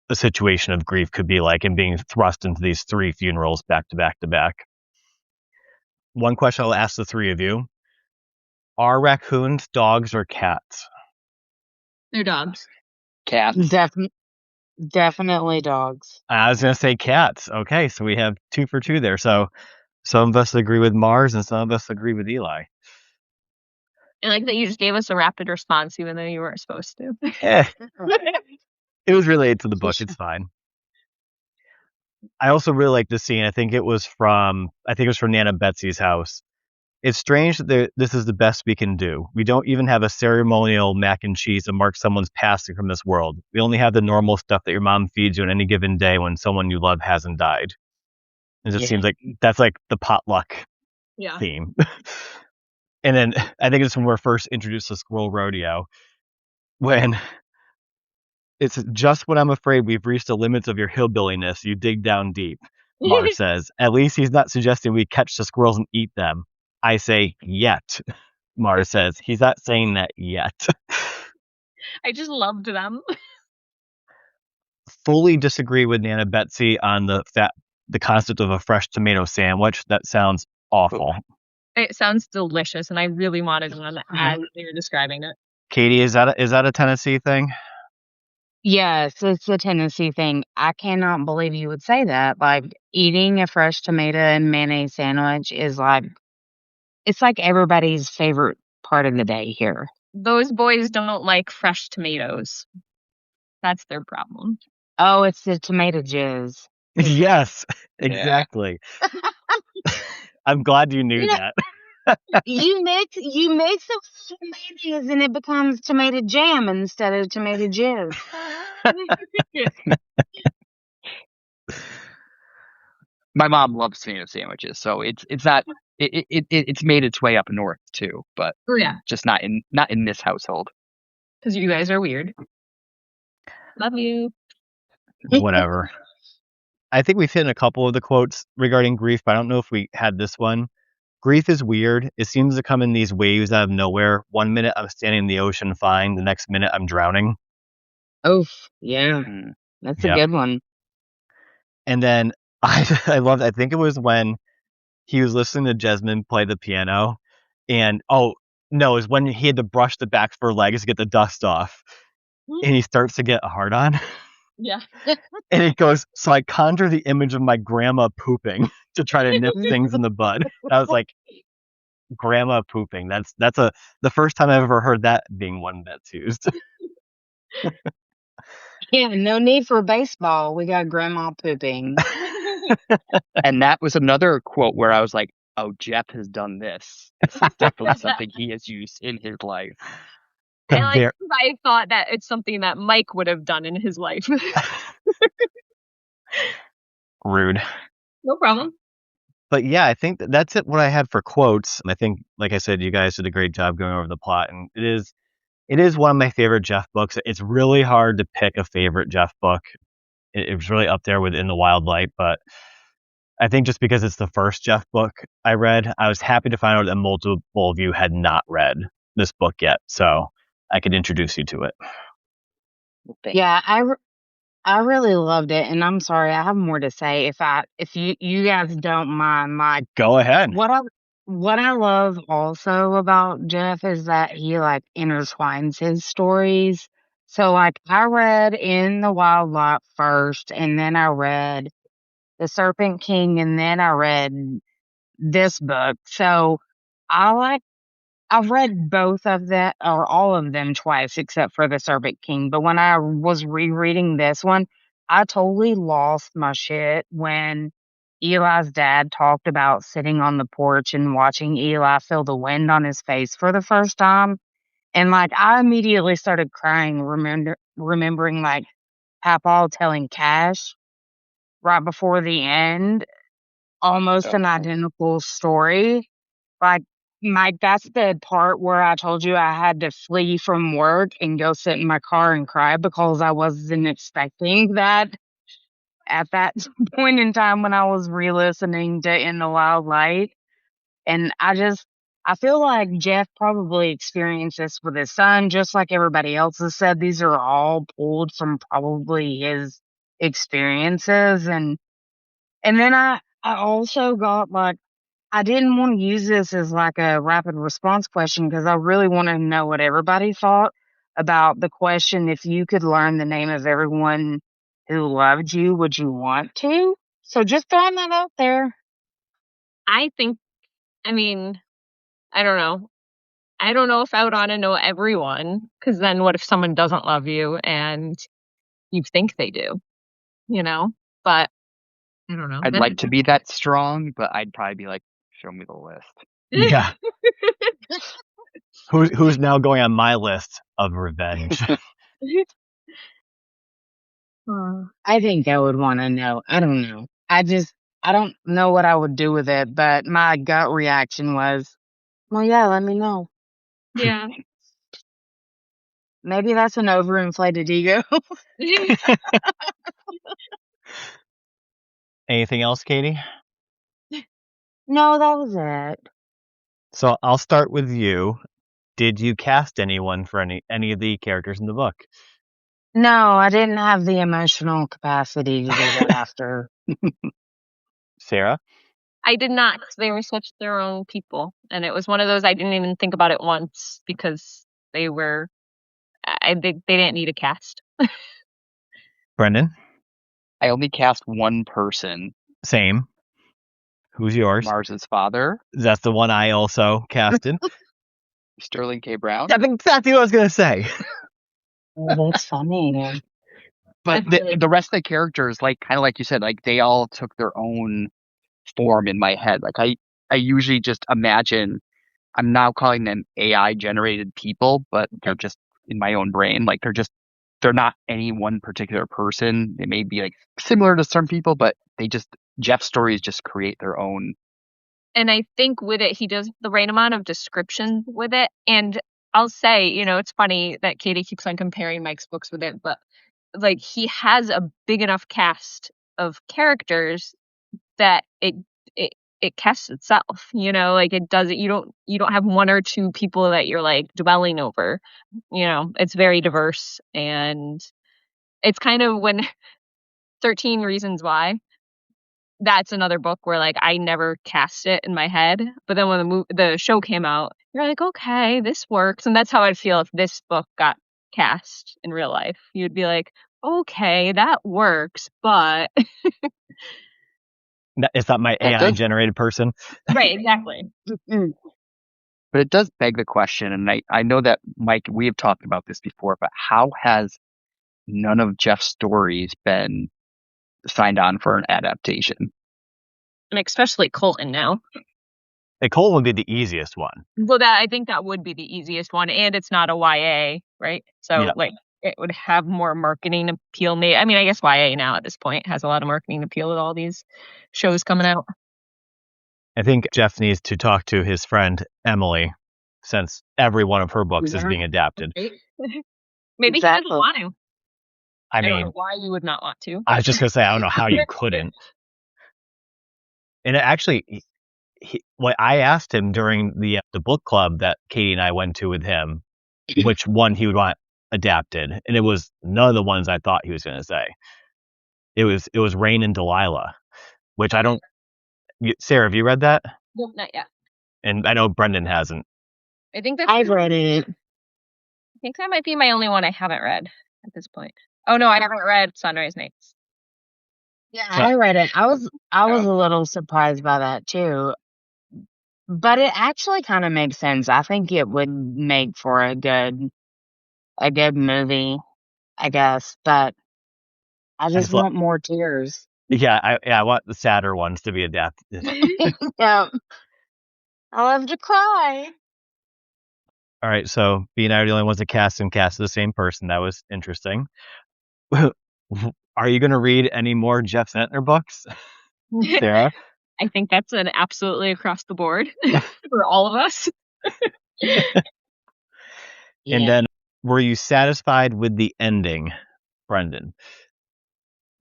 [SPEAKER 1] a situation of grief could be like, and being thrust into these 3 funerals back to back to back. One question I'll ask the 3 of you: are raccoons dogs or cats?
[SPEAKER 2] They're dogs.
[SPEAKER 3] Cats.
[SPEAKER 4] Definitely dogs.
[SPEAKER 1] I was gonna say cats. Okay, so we have 2 for 2 there. So some of us agree with Mars, and some of us agree with Eli.
[SPEAKER 2] I like that you just gave us a rapid response, even though you weren't supposed to.
[SPEAKER 1] It was related to the book. It's fine. I also really like this scene. I think it was from Nana Betsy's house. It's strange that this is the best we can do. We don't even have a ceremonial mac and cheese to mark someone's passing from this world. We only have the normal stuff that your mom feeds you on any given day when someone you love hasn't died. It just seems like that's like the potluck theme. And then I think it's when we're first introduced to Squirrel Rodeo, when it's just when I'm afraid we've reached the limits of your hillbilliness, you dig down deep. Mars says, at least he's not suggesting we catch the squirrels and eat them. I say, yet. Mars says, he's not saying that yet.
[SPEAKER 2] I just loved them.
[SPEAKER 1] Fully disagree with Nana Betsy on the concept of a fresh tomato sandwich. That sounds awful.
[SPEAKER 2] It sounds delicious, and I really wanted one as they were describing it.
[SPEAKER 1] Katie, is that a Tennessee thing?
[SPEAKER 4] Yes, it's a Tennessee thing. I cannot believe you would say that. Like, eating a fresh tomato and mayonnaise sandwich is like, it's like everybody's favorite part of the day here.
[SPEAKER 2] Those boys don't like fresh tomatoes. That's their problem.
[SPEAKER 4] Oh, it's the tomato jizz.
[SPEAKER 1] Yes, exactly. I'm glad you knew that.
[SPEAKER 4] You mix the tomatoes and it becomes tomato jam instead of tomato jizz.
[SPEAKER 3] My mom loves tomato sandwiches, so it's not it's made its way up north too, but just not in this household.
[SPEAKER 2] Because you guys are weird. Love you.
[SPEAKER 1] Whatever. I think we've hit a couple of the quotes regarding grief, but I don't know if we had this one. Grief is weird. It seems to come in these waves out of nowhere. One minute I'm standing in the ocean fine. The next minute I'm drowning.
[SPEAKER 4] Oof. Yeah. That's a good one.
[SPEAKER 1] And then I think it was when he was listening to Jesmyn play the piano. And it was when he had to brush the back of her legs to get the dust off. And he starts to get a hard on.
[SPEAKER 2] Yeah.
[SPEAKER 1] And it goes, so I conjure the image of my grandma pooping to try to nip things in the bud. I was like, grandma pooping. That's the first time I've ever heard that being one that's used.
[SPEAKER 4] Yeah, no need for baseball. We got grandma pooping.
[SPEAKER 3] And that was another quote where I was like, oh, Jeff has done this. This is definitely something he has used in his life.
[SPEAKER 2] I thought that it's something that Mike would have done in his life.
[SPEAKER 1] Rude.
[SPEAKER 2] No problem.
[SPEAKER 1] But yeah, I think that's it. What I had for quotes, and I think, like I said, you guys did a great job going over the plot, and it is one of my favorite Jeff books. It's really hard to pick a favorite Jeff book. It was really up there with In the Wild Light, but I think just because it's the first Jeff book I read, I was happy to find out that multiple of you had not read this book yet, so I could introduce you to it.
[SPEAKER 4] Yeah, I really loved it, and I'm sorry, I have more to say if you guys don't mind. Like,
[SPEAKER 1] go ahead.
[SPEAKER 4] What I love also about Jeff is that he like intertwines his stories. So like I read In the Wild Light first, and then I read The Serpent King, and then I read this book. So I've read both of them, or all of them, twice, except for The Serpent King. But when I was rereading this one, I totally lost my shit when Eli's dad talked about sitting on the porch and watching Eli feel the wind on his face for the first time. And like, I immediately started crying, remembering like Papa telling Cash right before the end, almost an identical story. Like, Mike, that's the part where I told you I had to flee from work and go sit in my car and cry because I wasn't expecting that at that point in time when I was re-listening to In the Wild Light. And I feel like Jeff probably experienced this with his son, just like everybody else has said. These are all pulled from probably his experiences. And then I also got like, I didn't want to use this as like a rapid response question because I really wanted to know what everybody thought about the question. If you could learn the name of everyone who loved you, would you want to? So just throwing that out there.
[SPEAKER 2] I mean, I don't know. I don't know if I would want to know everyone, because then what if someone doesn't love you and you think they do, you know? But I don't know.
[SPEAKER 3] I'd like to be that strong, but I'd probably be like, show me the list.
[SPEAKER 1] Yeah. Who's now going on my list of revenge?
[SPEAKER 4] I think I would want to know. I don't know. I don't know what I would do with it, but my gut reaction was, well, yeah, let me know.
[SPEAKER 2] Yeah.
[SPEAKER 4] Maybe that's an overinflated ego.
[SPEAKER 1] Anything else, Katie?
[SPEAKER 4] No, that was it.
[SPEAKER 1] So I'll start with you. Did you cast anyone for any of the characters in the book?
[SPEAKER 4] No, I didn't have the emotional capacity to do that after.
[SPEAKER 1] Sarah?
[SPEAKER 2] I did not, 'cause they were such their own people. And it was one of those I didn't even think about it once because they were, they didn't need a cast.
[SPEAKER 1] Brendan?
[SPEAKER 3] I only cast one person,
[SPEAKER 1] Same. Who's yours?
[SPEAKER 3] Mars's father,
[SPEAKER 1] That's the one I also casted.
[SPEAKER 3] Sterling K. Brown.
[SPEAKER 1] That's exactly what I was going to say.
[SPEAKER 4] Oh, that's funny.
[SPEAKER 3] But the rest of the characters, like kind of like you said, like they all took their own form in my head. Like I usually just imagine, I'm now calling them AI generated people, but they're just in my own brain. Like they're not any one particular person. They may be like similar to some people, but Jeff's stories just create their own.
[SPEAKER 2] And I think with it, he does the right amount of description with it. And I'll say, it's funny that Katie keeps on comparing Mike's books with it, but like he has a big enough cast of characters that it casts itself, like it does it. You don't have one or two people that you're like dwelling over, it's very diverse. And it's kind of when 13 Reasons Why, that's another book where like I never cast it in my head, but then when the show came out, you're like, okay, this works. And that's how I'd feel if this book got cast in real life. You'd be like, okay, that works, but
[SPEAKER 1] It's not my AI generated person.
[SPEAKER 2] right, exactly.
[SPEAKER 3] But it does beg the question, and I know that, Mike, we have talked about this before, but how has none of Jeff's stories been signed on for an adaptation?
[SPEAKER 2] And especially Colton now.
[SPEAKER 1] Nicole would be the easiest one.
[SPEAKER 2] Well, I think that would be the easiest one, and it's not a YA, right? So
[SPEAKER 1] Yeah.
[SPEAKER 2] like it would have more marketing appeal. I mean, I guess YA now at this point has a lot of marketing appeal with all these shows coming out.
[SPEAKER 1] I think Jeff needs to talk to his friend Emily, since every one of her books is being adapted.
[SPEAKER 2] Maybe he doesn't want to.
[SPEAKER 1] I
[SPEAKER 2] don't
[SPEAKER 1] mean,
[SPEAKER 2] know why you would not want to.
[SPEAKER 1] I was just gonna say, I don't know how you couldn't. And it actually, what I asked him during the book club that Katie and I went to with him, which one he would want adapted, and it was none of the ones I thought he was going to say. It was Rain and Delilah, which I don't. Sarah, have you read that?
[SPEAKER 2] Nope, not yet.
[SPEAKER 1] And I know Brendan hasn't.
[SPEAKER 2] I think
[SPEAKER 4] I've read it.
[SPEAKER 2] I think that might be my only one I haven't read at this point. Oh no, I haven't read Sunrise Nights.
[SPEAKER 4] Yeah, I read it. I was a little surprised by that too. But it actually kind of makes sense. I think it would make for a good movie, I guess. But I just want more tears.
[SPEAKER 1] Yeah, I want the sadder ones to be adapted.
[SPEAKER 4] Yeah, I love to cry.
[SPEAKER 1] All right, so B and I are the only ones that cast the same person. That was interesting. Are you going to read any more Jeff Zentner books, Sarah?
[SPEAKER 2] I think that's an absolutely across the board for all of us.
[SPEAKER 1] And
[SPEAKER 4] Yeah.
[SPEAKER 1] then, were you satisfied with the ending, Brendan?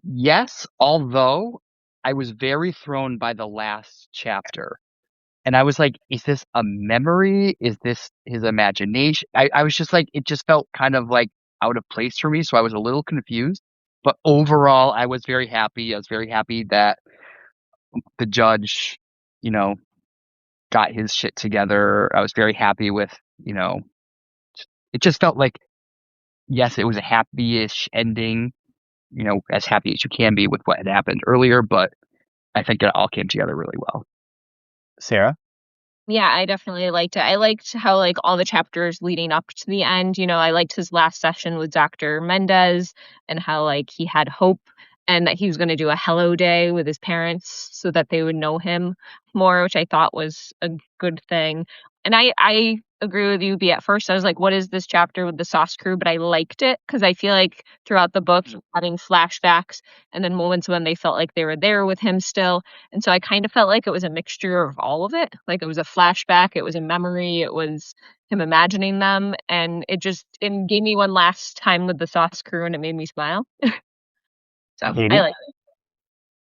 [SPEAKER 3] Yes, although I was very thrown by the last chapter. And I was like, is this a memory? Is this his imagination? I was just like, it just felt kind of like out of place for me. So I was a little confused. But overall, I was very happy. I was very happy that the judge, you know, got his shit together. I was very happy with, you know, it just felt like, yes, it was a happy-ish ending, you know, as happy as you can be with what had happened earlier. But I think it all came together really well.
[SPEAKER 1] Sarah?
[SPEAKER 2] Yeah, I definitely liked it. I liked how, like, all the chapters leading up to the end, I liked his last session with Dr. Mendez and how, like, he had hope and that he was gonna do a hello day with his parents so that they would know him more, which I thought was a good thing. And I agree with you, B. At first, I was like, "What is this chapter with the sauce crew?" But I liked it because I feel like throughout the book, having flashbacks and then moments when they felt like they were there with him still. And so I kind of felt like it was a mixture of all of it. Like it was a flashback, it was a memory, it was him imagining them, and it gave me one last time with the sauce crew, and it made me smile. So I
[SPEAKER 1] Katie?
[SPEAKER 2] like it.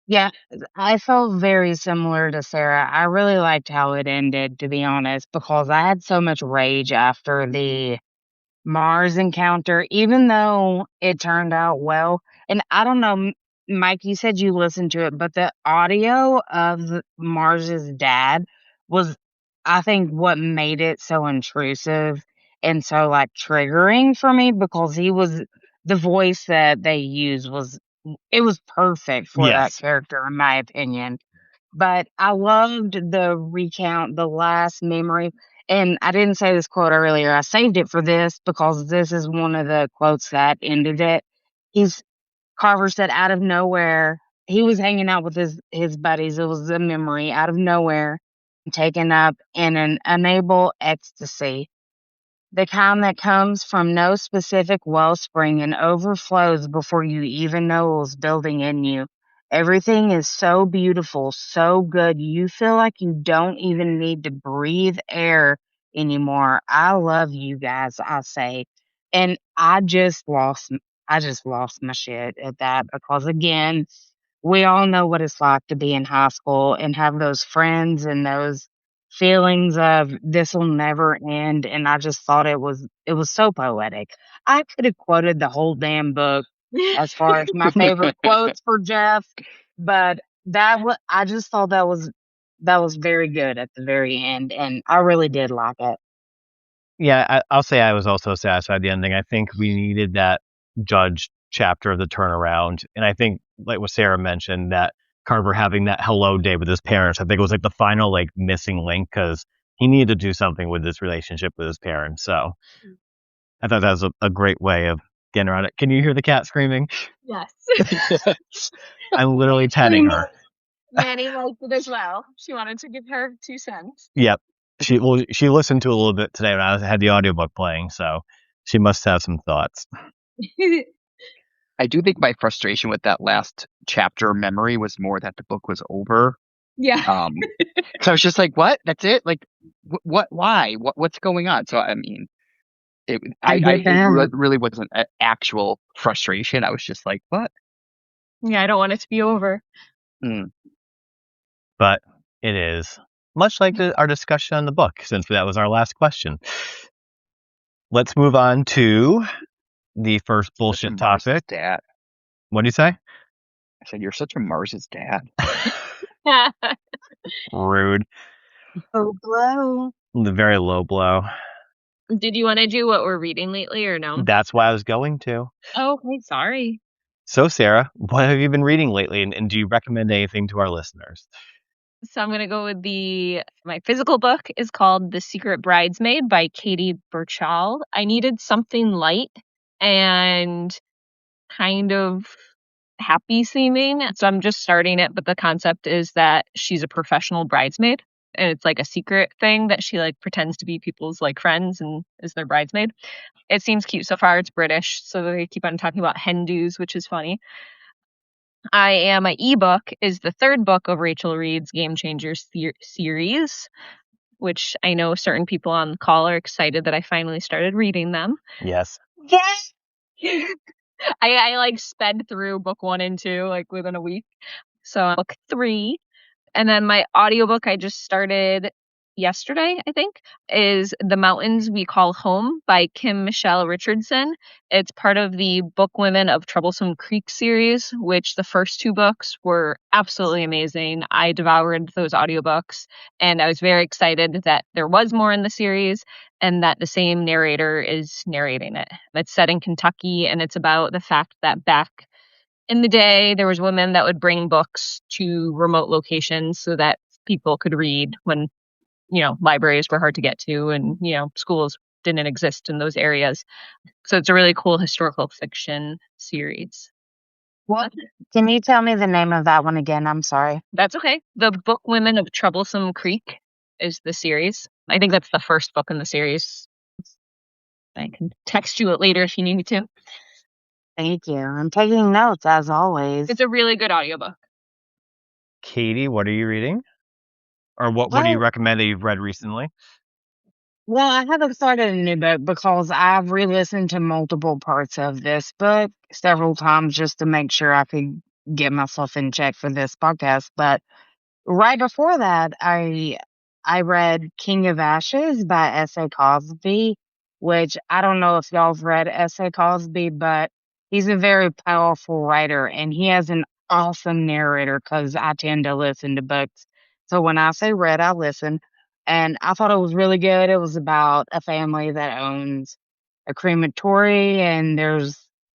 [SPEAKER 4] Yeah, I felt very similar to Sarah. I really liked how it ended, to be honest, because I had so much rage after the Mars encounter, even though it turned out well. And I don't know, Mike, you said you listened to it, but the audio of Mars's dad was, I think, what made it so intrusive and so like triggering for me because the voice that they used it was perfect for that
[SPEAKER 1] Yes.
[SPEAKER 4] character, in my opinion. But I loved the recount, the last memory. And I didn't say this quote earlier. I saved it for this because this is one of the quotes that ended it. He's Carver said, out of nowhere, he was hanging out with his buddies. It was a memory out of nowhere, taken up in an unable ecstasy, the kind that comes from no specific wellspring and overflows before you even know it was building in you. Everything is so beautiful, so good. You feel like you don't even need to breathe air anymore. I love you guys, I say. And I just lost my shit at that because again, we all know what it's like to be in high school and have those friends and those feelings of this will never end. And I just thought it was so poetic. I could have quoted the whole damn book as far as my favorite quotes for Jeff, but I just thought that was very good at the very end, and I really did like it.
[SPEAKER 1] Yeah, I'll say I was also satisfied with the ending. I think we needed that judge chapter of the turnaround. And I think, like what Sarah mentioned, that Carver having that hello day with his parents, I think it was like the final like missing link because he needed to do something with this relationship with his parents. So I thought that was a great way of getting around it. Can you hear the cat screaming?
[SPEAKER 2] Yes.
[SPEAKER 1] I'm literally petting her.
[SPEAKER 2] Manny liked it as well. She wanted to give her 2 cents.
[SPEAKER 1] Yep. She listened to it a little bit today when I had the audiobook playing, so she must have some thoughts.
[SPEAKER 3] I do think my frustration with that last chapter memory was more that the book was over.
[SPEAKER 2] Yeah.
[SPEAKER 3] So I was just like, what? That's it? Like, what? Why? What's going on? So, I mean,
[SPEAKER 4] I get that.
[SPEAKER 3] really wasn't an actual frustration. I was just like, what?
[SPEAKER 2] Yeah, I don't want it to be over.
[SPEAKER 3] Mm.
[SPEAKER 1] But it is much like our discussion on the book, since that was our last question. Let's move on to the first bullshit topic.
[SPEAKER 3] Dad.
[SPEAKER 1] What do you say?
[SPEAKER 3] I said, you're such a Mars's dad.
[SPEAKER 1] Rude.
[SPEAKER 4] Oh, blow.
[SPEAKER 1] The very low blow.
[SPEAKER 2] Did you want to do what we're reading lately or no?
[SPEAKER 1] That's why I was going to.
[SPEAKER 2] Oh, okay, sorry.
[SPEAKER 1] So, Sarah, what have you been reading lately, and do you recommend anything to our listeners?
[SPEAKER 2] So I'm gonna go with my physical book is called The Secret Bridesmaid by Katie Burchell. I needed something light and kind of happy seeming, so I'm just starting it, but the concept is that she's a professional bridesmaid and it's like a secret thing that she like pretends to be people's like friends and is their bridesmaid. It seems cute so far. It's British, so they keep on talking about hen do's, which is funny. I Am a ebook is the third book of Rachel Reed's Game Changers series, which I know certain people on the call are excited that I finally started reading them.
[SPEAKER 1] Yes.
[SPEAKER 4] Yes.
[SPEAKER 2] I like sped through book 1 and 2 like within a week. So book 3. And then my audiobook I just started yesterday, I think, is The Mountains We Call Home by Kim Michelle Richardson. It's part of the Book Women of Troublesome Creek series, which the first 2 books were absolutely amazing. I devoured those audiobooks, and I was very excited that there was more in the series and that the same narrator is narrating it. It's set in Kentucky, and it's about the fact that back in the day, there was women that would bring books to remote locations so that people could read when, libraries were hard to get to and, schools didn't exist in those areas. So it's a really cool historical fiction series.
[SPEAKER 4] What? Can you tell me the name of that one again? I'm sorry.
[SPEAKER 2] That's okay. The Book Women of Troublesome Creek is the series. I think that's the first book in the series. I can text you it later if you need me to.
[SPEAKER 4] Thank you. I'm taking notes as always.
[SPEAKER 2] It's a really good audiobook.
[SPEAKER 1] Katie, what are you reading? Or what do you recommend that you've read recently?
[SPEAKER 4] Well, I haven't started a new book because I've re-listened to multiple parts of this book several times just to make sure I could get myself in check for this podcast. But right before that, I read King of Ashes by S.A. Cosby, which I don't know if y'all have read S.A. Cosby, but he's a very powerful writer and he has an awesome narrator because I tend to listen to books. So when I say read, I listen. And I thought it was really good. It was about a family that owns a crematory and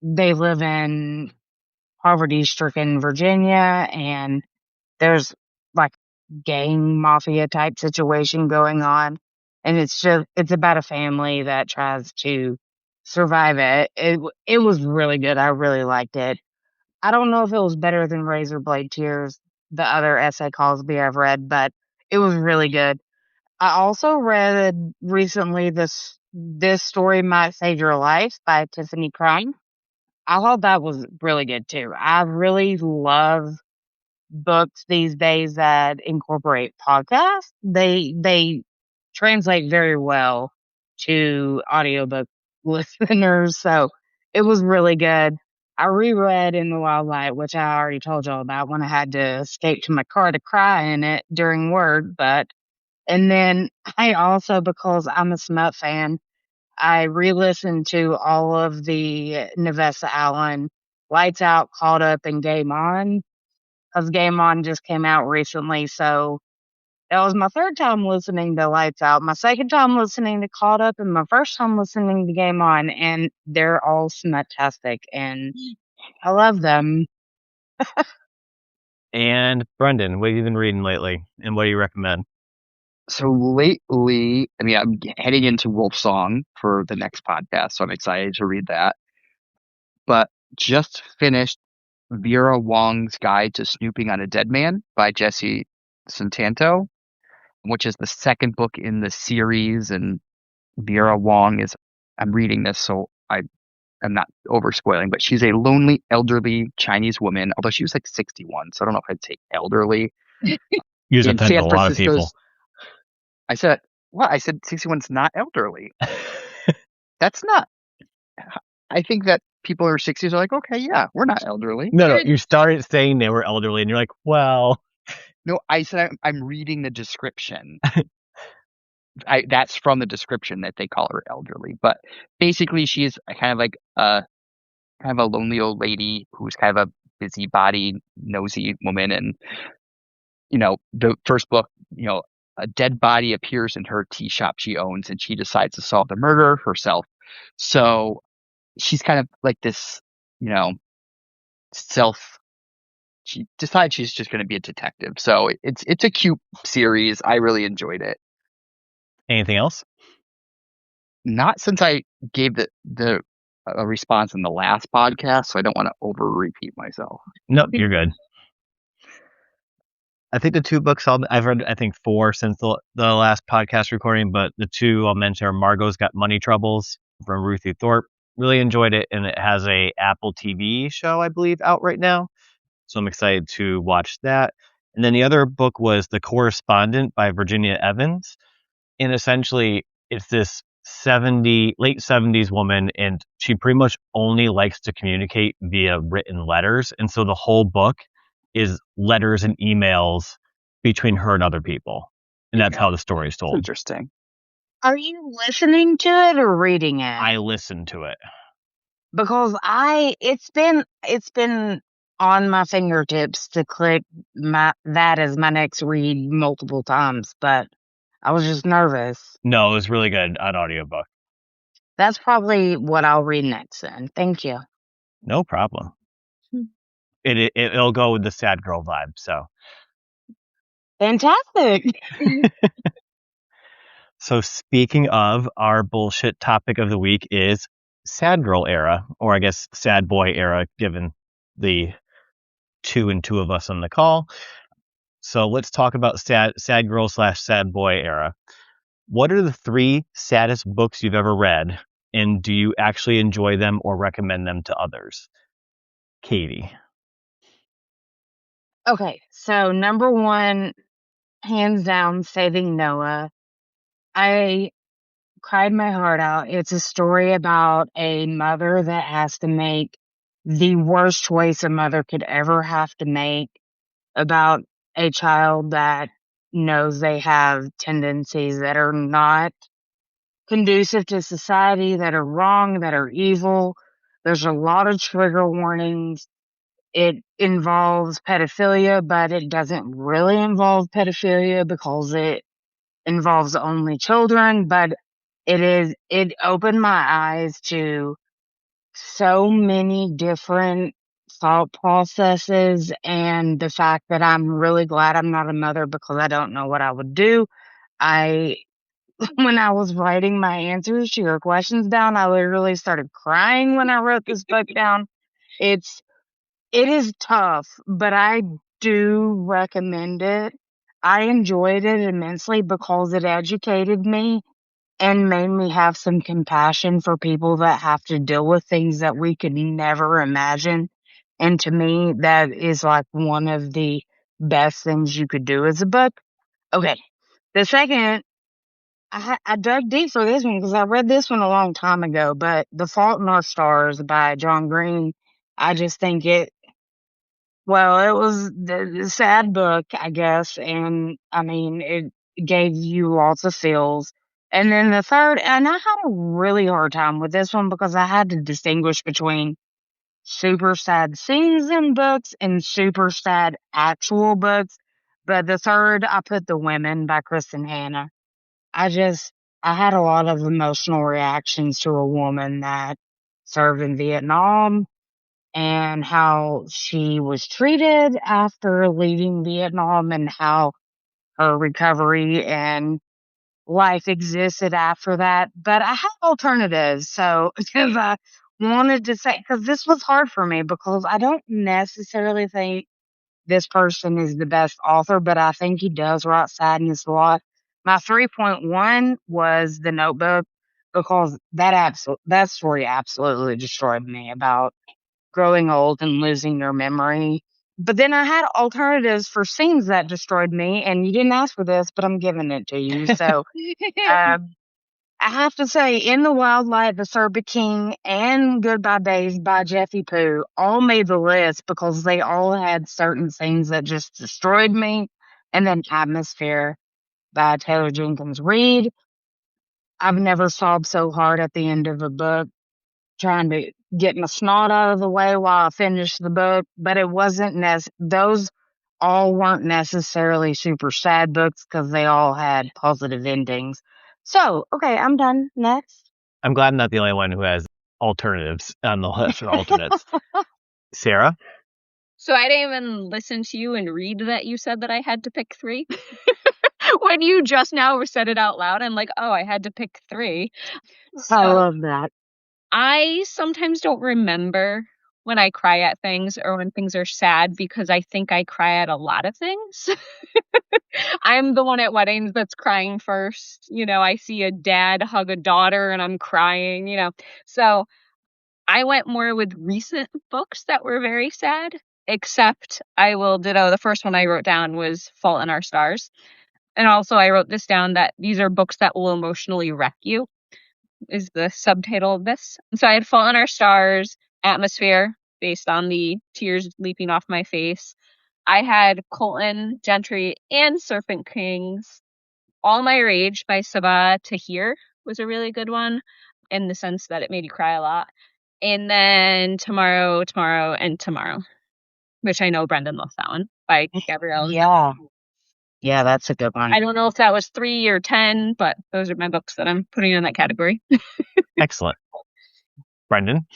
[SPEAKER 4] they live in poverty-stricken Virginia, and there's like gang mafia type situation going on. And it's about a family that tries to survive it. It was really good. I really liked it. I don't know if it was better than Razor Blade Tears, the other S.A. Cosby I've read, but it was really good. I also read recently This Story Might Save Your Life by Tiffany Crime. I thought that was really good too. I really love books these days that incorporate podcasts. They translate very well to audiobook listeners. So it was really good. I reread In the Wild Light, which I already told y'all about when I had to escape to my car to cry in it during work. And then I also, because I'm a Smut fan, I re-listened to all of the Nevessa Allen Lights Out, Caught Up, and Game On, because Game On just came out recently. So that was my third time listening to Lights Out, my second time listening to Caught Up, and my first time listening to Game On. And they're all smut-tastic, and I love them.
[SPEAKER 1] And Brendan, what have you been reading lately? And what do you recommend?
[SPEAKER 3] So lately, I mean, I'm heading into Wolf Song for the next podcast, so I'm excited to read that. But just finished Vera Wong's Guide to Snooping on a Dead Man by Jesse Santanto, which is the second book in the series. And Vera Wong I'm reading this, so I'm not over spoiling, but she's a lonely, elderly Chinese woman, although she was like 61, so I don't know if I'd say elderly.
[SPEAKER 1] Use
[SPEAKER 3] In
[SPEAKER 1] offend a
[SPEAKER 3] San
[SPEAKER 1] lot of
[SPEAKER 3] Francisco's,
[SPEAKER 1] people.
[SPEAKER 3] I said, what? I said 61's not elderly. That's not. I think that people in their 60s are like, okay, yeah, we're not elderly.
[SPEAKER 1] No, you started saying they were elderly, and you're like, well.
[SPEAKER 3] No, I said I'm reading the description. That's from the description that they call her elderly. But basically, she's kind of like kind of a lonely old lady who's kind of a busybody, nosy woman. And, the first book, a dead body appears in her tea shop she owns, and she decides to solve the murder herself. So she's kind of like this, she decides she's just going to be a detective. So it's a cute series. I really enjoyed it.
[SPEAKER 1] Anything else?
[SPEAKER 3] Not since I gave the a response in the last podcast, so I don't want to over repeat myself.
[SPEAKER 1] Nope, you're good. I think the two books I've read, I think 4 since the last podcast recording, but the two I'll mention are Margot's Got Money Troubles from Ruthie Thorpe. Really enjoyed it, and it has a Apple TV show, I believe, out right now. So I'm excited to watch that. And then the other book was The Correspondent by Virginia Evans. And essentially, it's this late 70s woman, and she pretty much only likes to communicate via written letters. And so the whole book is letters and emails between her and other people. And that's how the story is
[SPEAKER 3] It's
[SPEAKER 1] told.
[SPEAKER 3] interesting.
[SPEAKER 4] Are you listening to it or reading it?
[SPEAKER 1] I listened to it.
[SPEAKER 4] Because it's been on my fingertips to click that as my next read multiple times, but I was just nervous.
[SPEAKER 1] No, it was really good on audiobook.
[SPEAKER 4] That's probably what I'll read next then. Thank you.
[SPEAKER 1] No problem. It'll go with the sad girl vibe. So
[SPEAKER 4] Fantastic.
[SPEAKER 1] So speaking of, our bullshit topic of the week is sad girl era, or I guess sad boy era, given the 2 and 2 of us on the call. So let's talk about sad girl / sad boy era. What are the 3 saddest books you've ever read, and do you actually enjoy them or recommend them to others? Katie.
[SPEAKER 4] Okay, so number 1, hands down, Saving Noah. I cried my heart out. It's a story about a mother that has to make the worst choice a mother could ever have to make, about a child that knows they have tendencies that are not conducive to society, that are wrong, that are evil. There's a lot of trigger warnings. It involves pedophilia, but it doesn't really involve pedophilia because it involves only children. But it opened my eyes to so many different thought processes, and the fact that I'm really glad I'm not a mother because I don't know what I would do. I When I was writing my answers to your questions down, I literally started crying when I wrote this book down. It's it is tough, but I do recommend it. I enjoyed it immensely because it educated me and made me have some compassion for people that have to deal with things that we could never imagine. And to me, that is like one of the best things you could do as a book. Okay. The second, I dug deep for this one because I read this one a long time ago, but The Fault in Our Stars by John Green, I just think it was the sad book, I guess, and I mean, it gave you lots of feels. And then the third, and I had a really hard time with this one because I had to distinguish between super sad scenes in books and super sad actual books. But the third, I put The Women by Kristen Hanna. I had a lot of emotional reactions to a woman that served in Vietnam and how she was treated after leaving Vietnam and how her recovery and life existed after that. But I have alternatives. So, because I wanted to say, because this was hard for me because I don't necessarily think this person is the best author, but I think he does write sadness a lot. My 3.1 was The Notebook because that story absolutely destroyed me about growing old and losing your memory. But then I had alternatives for scenes that destroyed me, and you didn't ask for this, but I'm giving it to you. So I have to say, In the Wild Light, The Serpent King, and Goodbye Days by Jeffy-Poo all made the list because they all had certain scenes that just destroyed me. And then Atmosphere by Taylor Jenkins Reid. I've never sobbed so hard at the end of a book trying to get my snot out of the way while I finished the book, but it wasn't those all weren't necessarily super sad books because they all had positive endings. So, okay, I'm done. Next.
[SPEAKER 1] I'm glad I'm not the only one who has alternatives on the list or alternates. Sarah?
[SPEAKER 2] So I didn't even listen to you and read that you said that I had to pick 3. When you just now said it out loud, I'm like, oh, I had to pick 3.
[SPEAKER 4] I love that.
[SPEAKER 2] I sometimes don't remember when I cry at things or when things are sad because I think I cry at a lot of things. I'm the one at weddings that's crying first. You know, I see a dad hug a daughter and I'm crying, you know. So I went more with recent books that were very sad, except I will ditto the first one I wrote down was Fault in Our Stars. And also I wrote this down that these are books that will emotionally wreck you, is the subtitle of this. So I had Fault in Our Stars, Atmosphere, based on the tears leaping off my face. I had Colton, Gentry, and Serpent Kings. All My Rage by Sabah Tahir was a really good one in the sense that it made you cry a lot. And then Tomorrow, Tomorrow, and Tomorrow, which I know Brendan loves that one by Gabrielle.
[SPEAKER 4] Yeah, that's a good one.
[SPEAKER 2] I don't know if that was 3 or 10, but those are my books that I'm putting in that category.
[SPEAKER 1] Excellent. Brendan?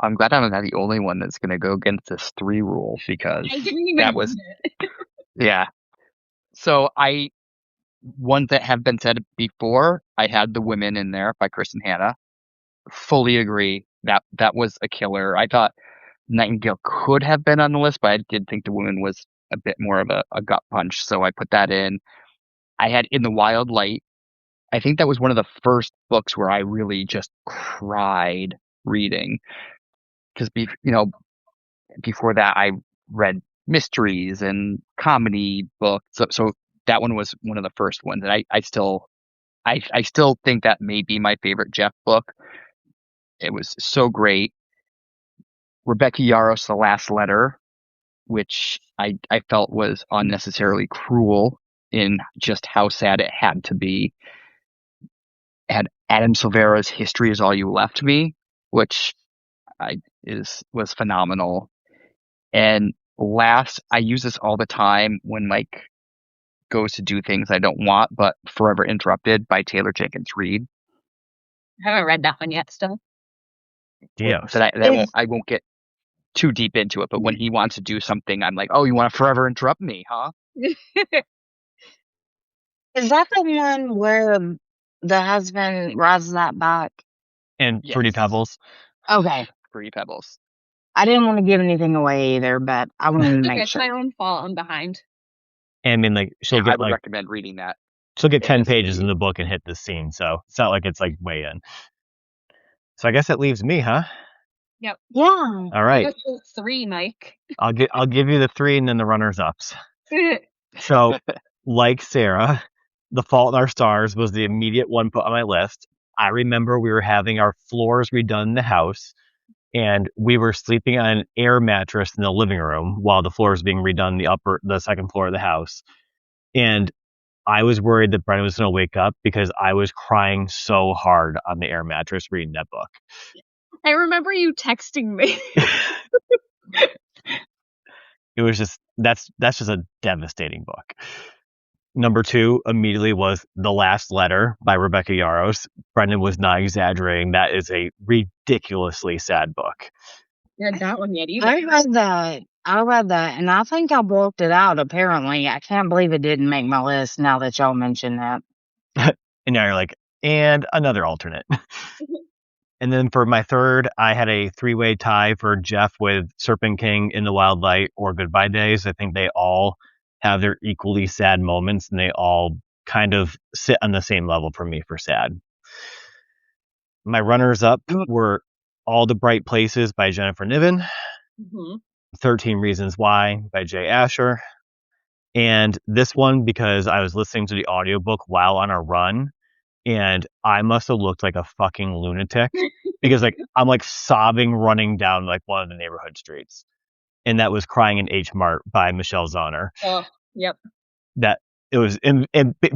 [SPEAKER 3] I'm glad I'm not the only one that's going to go against this 3 rule because
[SPEAKER 2] I didn't even
[SPEAKER 3] that was, yeah. So ones that have been said before, I had The Women in there by Kristen Hanna. Fully agree. That was a killer. I thought Nightingale could have been on the list, but I did think The Women was a bit more of a gut punch, so I put that in. I had In the Wild Light. I think that was one of the first books where I really just cried reading. Because, before that, I read mysteries and comedy books. So that one was one of the first ones. And I still think that may be my favorite Jeff book. It was so great. Rebecca Yarros, The Last Letter, which I felt was unnecessarily cruel in just how sad it had to be. Had Adam Silvera's History Is All You Left Me, which was phenomenal. And last, I use this all the time when Mike goes to do things I don't want, but Forever Interrupted by Taylor Jenkins Reid.
[SPEAKER 2] I haven't read that one yet still.
[SPEAKER 1] Yeah.
[SPEAKER 3] I won't get too deep into it, but when he wants to do something, I'm like, oh, you want to forever interrupt me, huh?
[SPEAKER 4] Is that the one where the husband rides that bike?
[SPEAKER 1] And
[SPEAKER 3] Yes.
[SPEAKER 1] Fruity Pebbles.
[SPEAKER 4] Okay.
[SPEAKER 3] Fruity Pebbles.
[SPEAKER 4] I didn't want to give anything away either, but I wanted to make
[SPEAKER 2] It's
[SPEAKER 4] sure.
[SPEAKER 2] my own fault. I'm behind.
[SPEAKER 1] And I mean, like,
[SPEAKER 3] I would recommend reading that.
[SPEAKER 1] she'll get 10
[SPEAKER 3] ASAP.
[SPEAKER 1] pages in the book and hit this scene, so it's not like it's like way in. So I guess that leaves me, huh?
[SPEAKER 2] Yep.
[SPEAKER 4] Yeah.
[SPEAKER 1] All right.
[SPEAKER 2] That's 3, Mike.
[SPEAKER 1] I'll give you the 3 and then the runners ups. So, like Sarah, The Fault in Our Stars was the immediate one put on my list. I remember we were having our floors redone in the house, and we were sleeping on an air mattress in the living room while the floor was being redone the second floor of the house. And I was worried that Brennan was going to wake up because I was crying so hard on the air mattress reading that book.
[SPEAKER 2] I remember you texting me.
[SPEAKER 1] It was just that's just a devastating book. Number 2 immediately was The Last Letter by Rebecca Yarros. Brendan was not exaggerating. That is a ridiculously sad book.
[SPEAKER 2] You had that one yet either.
[SPEAKER 4] I read that, and I think I blocked it out, apparently. I can't believe it didn't make my list now that y'all mentioned that.
[SPEAKER 1] And now you're like, and another alternate. And then for my third, I had a 3-way tie for Jeff with Serpent King, In the Wild Light, or Goodbye Days. I think they all have their equally sad moments, and they all kind of sit on the same level for me for sad. My runners up were All the Bright Places by Jennifer Niven, 13 Reasons Why by Jay Asher, and this one because I was listening to the audiobook while on a run, and I must have looked like a fucking lunatic because like I'm like sobbing running down like one of the neighborhood streets. And that was Crying in H Mart by Michelle Zauner.
[SPEAKER 2] Oh, yep.
[SPEAKER 1] That it was and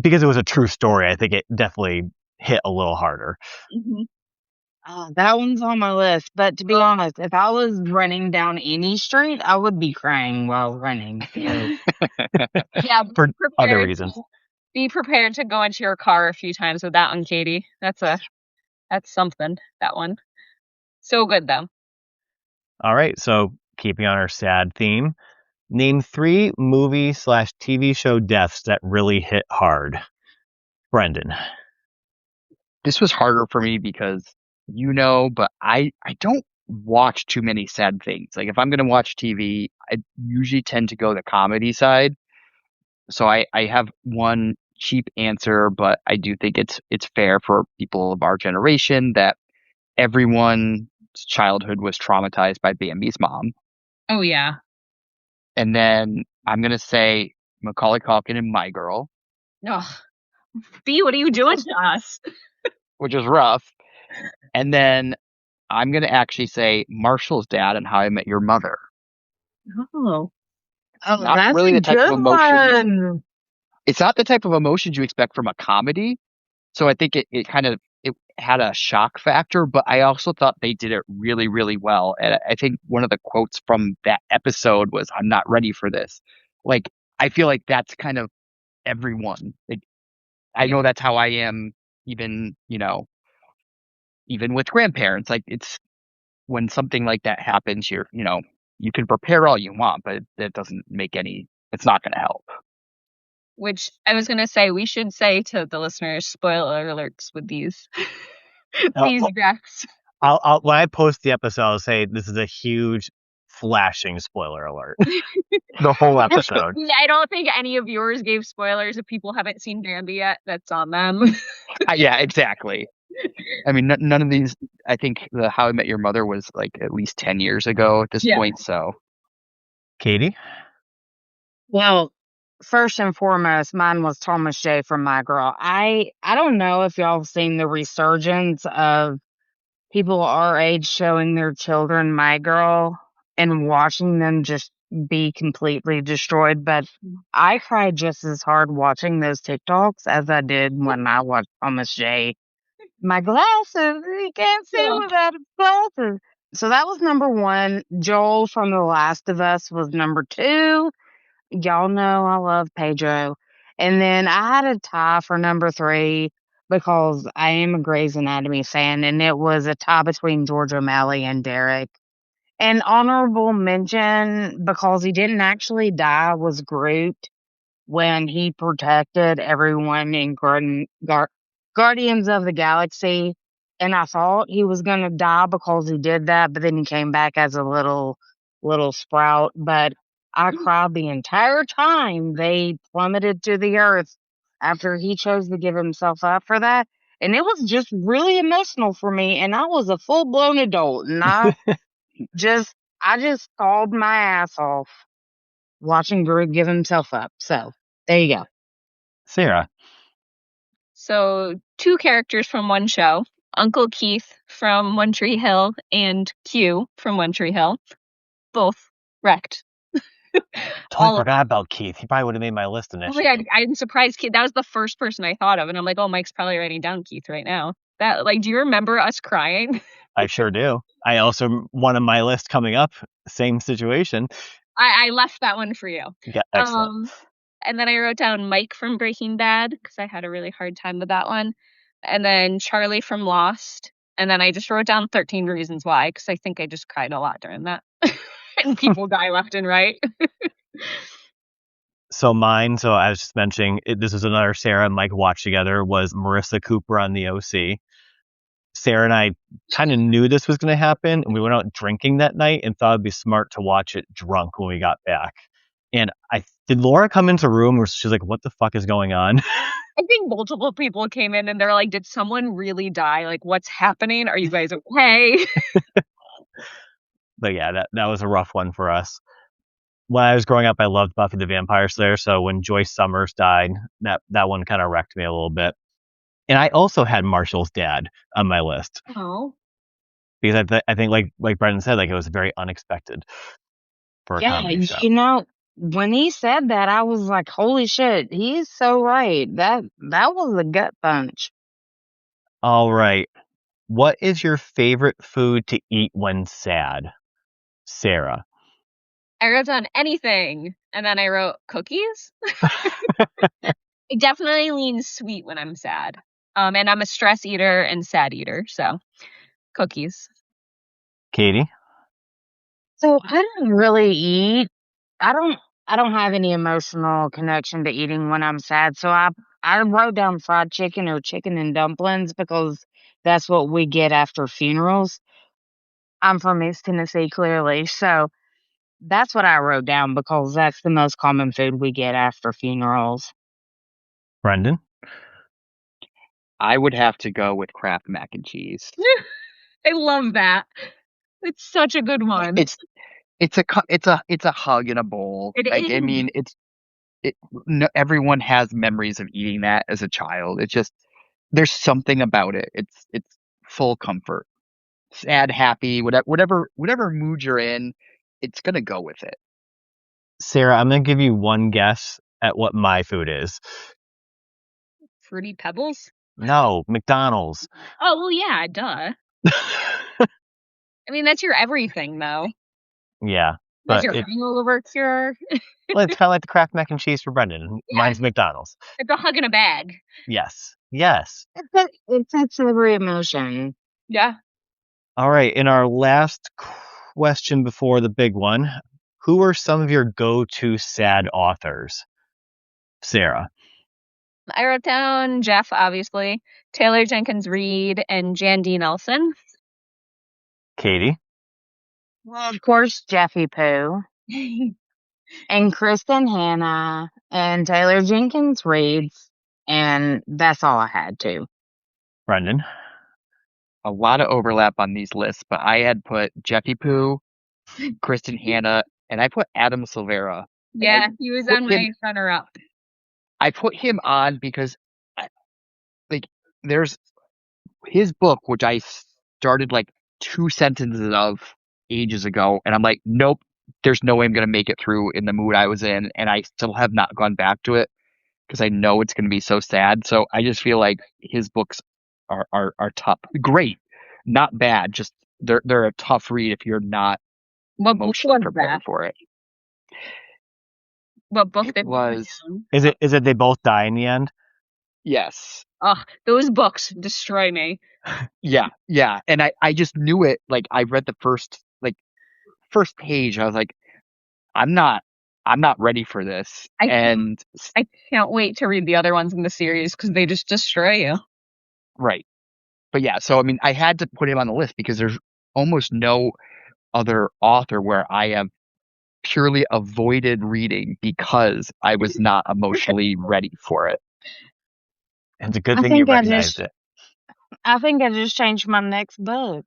[SPEAKER 1] because it was a true story, I think it definitely hit a little harder.
[SPEAKER 4] That one's on my list, but to be honest, if I was running down any street, I would be crying while running.
[SPEAKER 2] Yeah,
[SPEAKER 1] for other reasons.
[SPEAKER 2] Be prepared to go into your car a few times with that one, Katie. That's something, that one. So good, though.
[SPEAKER 1] All right, so keeping on our sad theme, name 3 movie/TV show deaths that really hit hard. Brendan.
[SPEAKER 3] This was harder for me because but I don't watch too many sad things. Like if I'm going to watch TV, I usually tend to go the comedy side. So I have one cheap answer, but I do think it's fair for people of our generation that everyone's childhood was traumatized by Bambi's mom.
[SPEAKER 2] Oh yeah.
[SPEAKER 3] And then I'm going to say Macaulay Culkin and My Girl,
[SPEAKER 2] Ugh. B, what are you doing to us?
[SPEAKER 3] which is rough. And then I'm going to actually say Marshall's dad and How I Met Your Mother.
[SPEAKER 2] Oh.
[SPEAKER 4] Oh,
[SPEAKER 3] Not
[SPEAKER 4] that's
[SPEAKER 3] really
[SPEAKER 4] a
[SPEAKER 3] the type of
[SPEAKER 4] good
[SPEAKER 3] emotion.
[SPEAKER 4] one.
[SPEAKER 3] It's not the type of emotions you expect from a comedy. So I think it kind of it had a shock factor, but I also thought they did it really, really well. And I think one of the quotes from that episode was, "I'm not ready for this." Like I feel like that's kind of everyone. I know that's how I am, even even with grandparents. Like it's when something like that happens, you can prepare all you want, but it doesn't make any. It's not going to help.
[SPEAKER 2] Which I was gonna say, we should say to the listeners, spoiler alerts with these these graphs.
[SPEAKER 1] I'll when I post the episode, I'll say this is a huge flashing spoiler alert. The whole episode.
[SPEAKER 2] I don't think any of yours gave spoilers. If people haven't seen Bambi yet, that's on them.
[SPEAKER 3] Yeah, exactly. I mean, none of these. I think the How I Met Your Mother was like at least 10 years ago at this point. So
[SPEAKER 1] Katie?
[SPEAKER 4] Well, first and foremost, mine was Thomas J from My Girl. I don't know if y'all have seen the resurgence of people our age showing their children My Girl and watching them just be completely destroyed, but I cried just as hard watching those TikToks as I did when I watched Thomas J. My glasses, you can't see without glasses. So that was number one. Joel from The Last of Us was number two. Y'all know I love Pedro. And then I had a tie for number three because I am a Grey's Anatomy fan, and it was a tie between George O'Malley and Derek. An honorable mention, because he didn't actually die, was Groot when he protected everyone in Guardians of the Galaxy. And I thought he was going to die because he did that, but then he came back as a little sprout. But I cried the entire time they plummeted to the earth after he chose to give himself up for that. And it was just really emotional for me. And I was a full blown adult, and just I just called my ass off watching Groot give himself up. So there you go.
[SPEAKER 1] Sarah.
[SPEAKER 2] So, two characters from one show, Uncle Keith from One Tree Hill and Q from One Tree Hill, both wrecked.
[SPEAKER 1] Totally forgot about Keith. He probably would have made my list initially.
[SPEAKER 2] Oh my God, I'm surprised Keith. That was the first person I thought of, and I'm like, oh, Mike's probably writing down Keith right now. That, like, do you remember us crying?
[SPEAKER 1] I sure do. I also, one of my list coming up, same situation.
[SPEAKER 2] I left that one for you.
[SPEAKER 1] Yeah, excellent.
[SPEAKER 2] And then I wrote down Mike from Breaking Bad because I had a really hard time with that one. And then Charlie from Lost. And then I just wrote down 13 Reasons Why because I think I just cried a lot during that. And people die left and right.
[SPEAKER 1] So mine, so I was just mentioning, this is another Sarah and Mike watch together, was Marissa Cooper on the OC. Sarah and I kind of knew this was going to happen, and we went out drinking that night and thought it'd be smart to watch it drunk when we got back. And did Laura come into the room where she's like, what the fuck is going on?
[SPEAKER 2] I think multiple people came in and they're like, did someone really die? Like, what's happening? Are you guys okay?
[SPEAKER 1] But yeah, that was a rough one for us. When I was growing up, I loved Buffy the Vampire Slayer, so when Joyce Summers died, that one kind of wrecked me a little bit. And I also had Marshall's dad on my list.
[SPEAKER 2] Oh.
[SPEAKER 1] Because I think, like Brendan said, like it was very unexpected for a comedy show.
[SPEAKER 4] You know, when he said that, I was like, holy shit, he's so right. That was a gut punch.
[SPEAKER 1] All right. What is your favorite food to eat when sad? Sarah.
[SPEAKER 2] I wrote down anything. And then I wrote cookies. I definitely lean sweet when I'm sad. And I'm a stress eater and sad eater. So cookies.
[SPEAKER 1] Katie?
[SPEAKER 4] So I don't really eat. I don't have any emotional connection to eating when I'm sad. So I wrote down fried chicken or chicken and dumplings because that's what we get after funerals. I'm from East Tennessee, clearly. So that's what I wrote down because that's the most common food we get after funerals.
[SPEAKER 1] Brendan?
[SPEAKER 3] I would have to go with Kraft mac and cheese.
[SPEAKER 2] I love that. It's such a good one.
[SPEAKER 3] It's a hug in a bowl.
[SPEAKER 2] It
[SPEAKER 3] Like, I
[SPEAKER 2] is.
[SPEAKER 3] mean, everyone has memories of eating that as a child. It's just there's something about it. It's full comfort. Sad, happy, whatever mood you're in, it's gonna go with it.
[SPEAKER 1] Sarah, I'm going to give you one guess at what my food is.
[SPEAKER 2] Fruity Pebbles?
[SPEAKER 1] No, McDonald's.
[SPEAKER 2] Oh, well, yeah, duh. I mean, that's your everything, though.
[SPEAKER 1] Yeah,
[SPEAKER 2] That's
[SPEAKER 1] but
[SPEAKER 2] your hangover cure.
[SPEAKER 1] well, it's kind of like the Kraft mac and cheese for Brendan.
[SPEAKER 2] Yeah.
[SPEAKER 1] Mine's McDonald's.
[SPEAKER 2] It's a hug in a bag.
[SPEAKER 1] Yes.
[SPEAKER 4] It's that every emotion.
[SPEAKER 2] Yeah.
[SPEAKER 1] All right. In our last question before the big one, who are some of your go-to sad authors? Sarah.
[SPEAKER 2] I wrote down Jeff, obviously, Taylor Jenkins Reid, and Jan D. Nelson.
[SPEAKER 1] Katie.
[SPEAKER 4] Well, of course, Jeffy-Poo and Kristen Hanna and Taylor Jenkins Reid. And that's all I had to.
[SPEAKER 1] Brendan.
[SPEAKER 3] A lot of overlap on these lists, but I had put Jeffy-Poo, Kristen Hanna, and I put Adam Silvera.
[SPEAKER 2] Yeah, he was on my runner-up.
[SPEAKER 3] I put him on because, there's his book, which I started like 2 sentences of ages ago, and I'm like, nope, there's no way I'm gonna make it through in the mood I was in, and I still have not gone back to it because I know it's gonna be so sad. So I just feel like his books are tough, great, not bad. Just they're a tough read if you're not emotionally prepared for it.
[SPEAKER 2] What book
[SPEAKER 3] it was?
[SPEAKER 1] Is it they both die in the end?
[SPEAKER 3] Yes.
[SPEAKER 2] Oh, those books destroy me.
[SPEAKER 3] Yeah, and I just knew it. Like, I read the first page. I was like, I'm not ready for this.
[SPEAKER 2] I
[SPEAKER 3] I
[SPEAKER 2] can't wait to read the other ones in the series because they just destroy you.
[SPEAKER 3] Right. But yeah, so I mean, I had to put him on the list because there's almost no other author where I have purely avoided reading because I was not emotionally ready for it.
[SPEAKER 1] It's a good thing you recognized it.
[SPEAKER 4] I think I just changed my next book.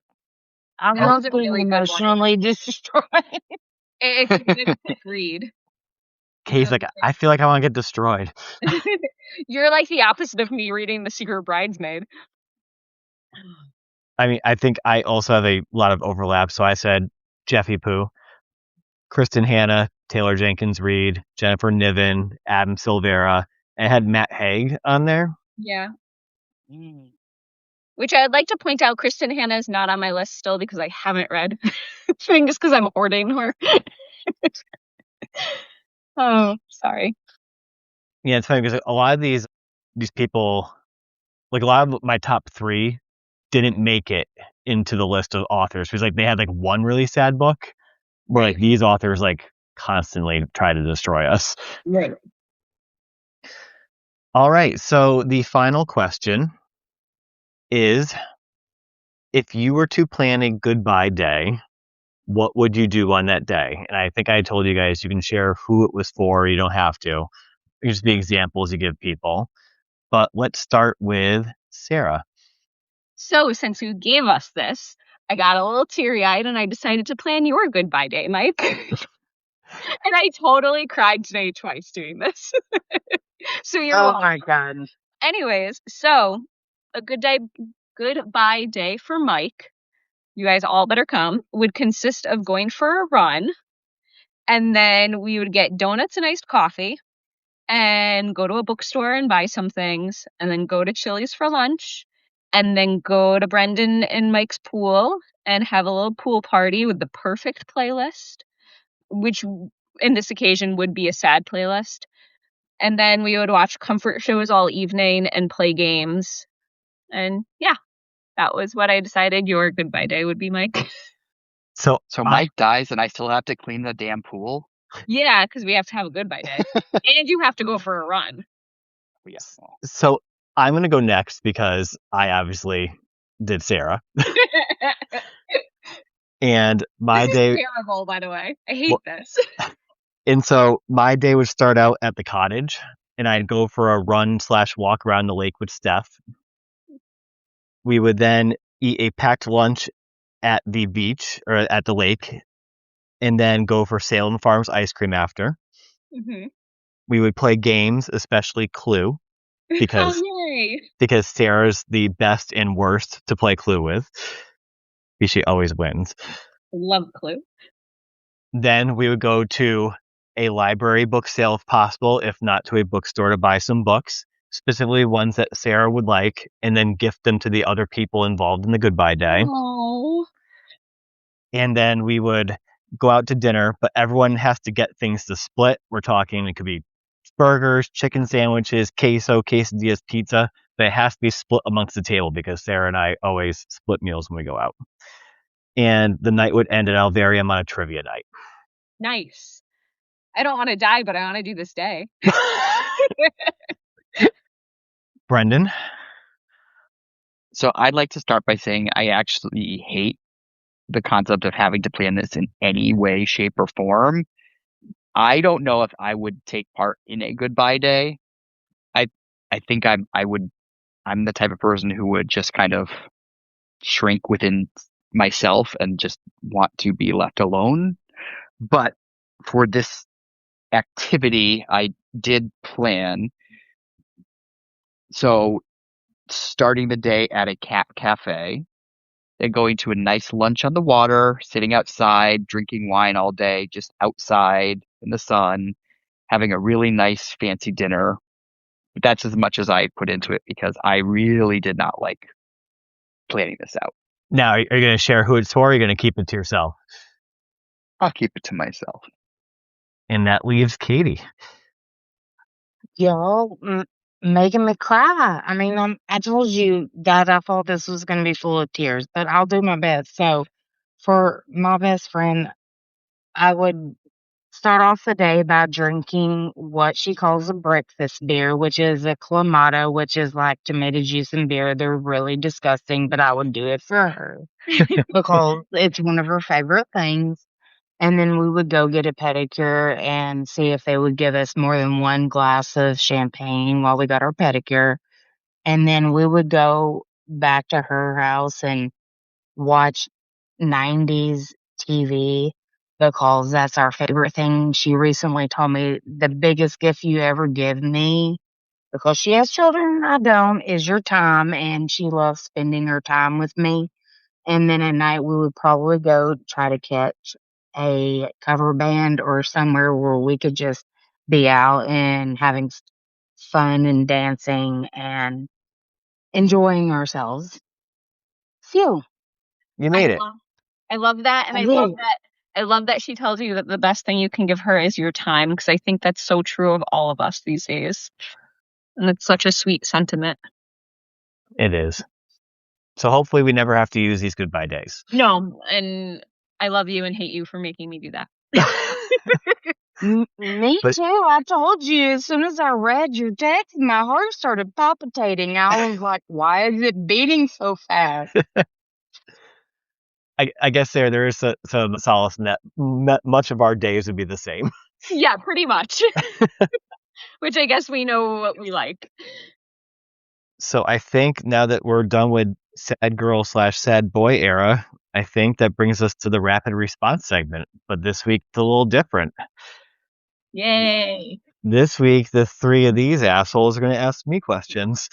[SPEAKER 4] I'm
[SPEAKER 2] That was
[SPEAKER 4] not
[SPEAKER 2] a really
[SPEAKER 4] being
[SPEAKER 2] good one.
[SPEAKER 4] emotionally destroyed.
[SPEAKER 2] It's a good read.
[SPEAKER 1] Katie's like, I feel like I want to get destroyed.
[SPEAKER 2] You're like the opposite of me reading The Secret Bridesmaid.
[SPEAKER 1] I mean, I think I also have a lot of overlap. So I said Jeffy-Poo, Kristen Hanna, Taylor Jenkins Reid, Jennifer Niven, Adam Silvera, and I had Matt Haig on there.
[SPEAKER 2] Yeah. Which I'd like to point out, Kristen Hanna is not on my list still because I haven't read. I think it's because I'm hoarding her. Oh, sorry.
[SPEAKER 1] Yeah, it's funny because a lot of these people, like a lot of my top 3 didn't make it into the list of authors because like they had like one really sad book where like these authors like constantly try to destroy us.
[SPEAKER 2] Right.
[SPEAKER 1] All right. So the final question is, if you were to plan a goodbye day, what would you do on that day? And I think I told you guys you can share who it was for. You don't have to. It just be examples you give people. But let's start with Sarah.
[SPEAKER 2] So since you gave us this, I got a little teary-eyed and I decided to plan your goodbye day, Mike. And I totally cried today twice doing this. So you're welcome.
[SPEAKER 4] My God.
[SPEAKER 2] Anyways, so a goodbye day for Mike, you guys all better come, would consist of going for a run, and then we would get donuts and iced coffee, and go to a bookstore and buy some things, and then go to Chili's for lunch, and then go to Brendan and Mike's pool and have a little pool party with the perfect playlist, which in this occasion would be a sad playlist. And then we would watch comfort shows all evening and play games. And yeah, that was what I decided your goodbye day would be, Mike.
[SPEAKER 3] So Mike dies and I still have to clean the damn pool?
[SPEAKER 2] Yeah, because we have to have a goodbye day. And you have to go for a run.
[SPEAKER 3] Yeah.
[SPEAKER 1] So I'm going to go next because I obviously did Sarah. And my
[SPEAKER 2] This
[SPEAKER 1] day,
[SPEAKER 2] is terrible, by the way. I hate this.
[SPEAKER 1] and so my day would start out at the cottage, and I'd go for a run/walk around the lake with Steph. We would then eat a packed lunch at the beach or at the lake, and then go for Salem Farms ice cream after.
[SPEAKER 2] Mm-hmm.
[SPEAKER 1] We would play games, especially Clue, because
[SPEAKER 2] Oh, yay.
[SPEAKER 1] because Sarah's the best and worst to play Clue with. She always wins.
[SPEAKER 2] Love Clue.
[SPEAKER 1] Then we would go to a library book sale if possible, if not to a bookstore to buy some books, specifically ones that Sarah would like, and then gift them to the other people involved in the goodbye day.
[SPEAKER 2] Oh.
[SPEAKER 1] And then we would go out to dinner, but everyone has to get things to split. We're talking, it could be burgers, chicken sandwiches, quesadillas, pizza, but it has to be split amongst the table because Sarah and I always split meals when we go out. And the night would end at Alvarium on a trivia night.
[SPEAKER 2] Nice. I don't want to die, but I want to do this day.
[SPEAKER 1] Brendan?
[SPEAKER 3] So I'd like to start by saying I actually hate the concept of having to plan this in any way, shape, or form. I don't know if I would take part in a goodbye day. I think I'm the type of person who would just kind of shrink within myself and just want to be left alone. But for this activity, I did plan. So starting the day at a cat cafe, then going to a nice lunch on the water, sitting outside, drinking wine all day, just outside in the sun, having a really nice fancy dinner. But that's as much as I put into it because I really did not like planning this out.
[SPEAKER 1] Now, are you going to share who it's for, or are you going to keep it to yourself?
[SPEAKER 3] I'll keep it to myself.
[SPEAKER 1] And that leaves Katie.
[SPEAKER 4] Y'all making me cry. I mean, I told you that I thought this was going to be full of tears, but I'll do my best. So, for my best friend, I would start off the day by drinking what she calls a breakfast beer, which is a clamato, which is like tomato juice and beer. They're really disgusting, but I would do it for her because it's one of her favorite things. And then we would go get a pedicure and see if they would give us more than one glass of champagne while we got our pedicure. And then we would go back to her house and watch 90s TV because that's our favorite thing. She recently told me the biggest gift you ever give me, because she has children and I don't, is your time. And she loves spending her time with me. And then at night, we would probably go try to catch a cover band or somewhere where we could just be out and having fun and dancing and enjoying ourselves. Phew.
[SPEAKER 1] You made it.
[SPEAKER 2] I love that, and
[SPEAKER 4] I
[SPEAKER 2] I
[SPEAKER 4] did.
[SPEAKER 2] love that she tells you that the best thing you can give her is your time, because I think that's so true of all of us these days. And it's such a sweet sentiment.
[SPEAKER 1] It is. So hopefully we never have to use these goodbye days.
[SPEAKER 2] No, and I love you and hate you for making me do that.
[SPEAKER 4] Me
[SPEAKER 1] But-
[SPEAKER 4] too. I told you as soon as I read your text, my heart started palpitating. I was like, why is it beating so fast?
[SPEAKER 1] I guess there is some solace in that. Much of our days would be the same.
[SPEAKER 2] Yeah, pretty much. Which I guess we know what we like.
[SPEAKER 1] So I think now that we're done with sad girl/sad boy era, I think that brings us to the rapid response segment. But this week it's a little different.
[SPEAKER 2] Yay.
[SPEAKER 1] This week, the three of these assholes are going to ask me questions.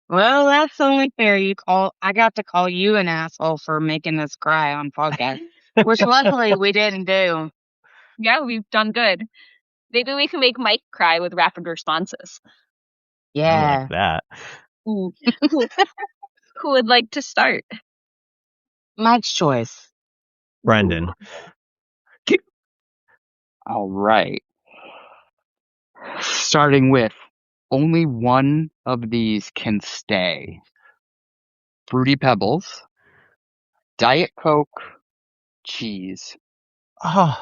[SPEAKER 4] Well, that's only fair. I got to call you an asshole for making us cry on podcast, which luckily we didn't do.
[SPEAKER 2] Yeah, we've done good. Maybe we can make Mike cry with rapid responses.
[SPEAKER 1] I
[SPEAKER 4] Yeah.
[SPEAKER 1] like that.
[SPEAKER 2] Ooh. Who would like to start?
[SPEAKER 4] Mike's choice.
[SPEAKER 1] Brendan.
[SPEAKER 3] All right. Starting with only one of these can stay. Fruity Pebbles, Diet Coke, cheese.
[SPEAKER 1] Oh,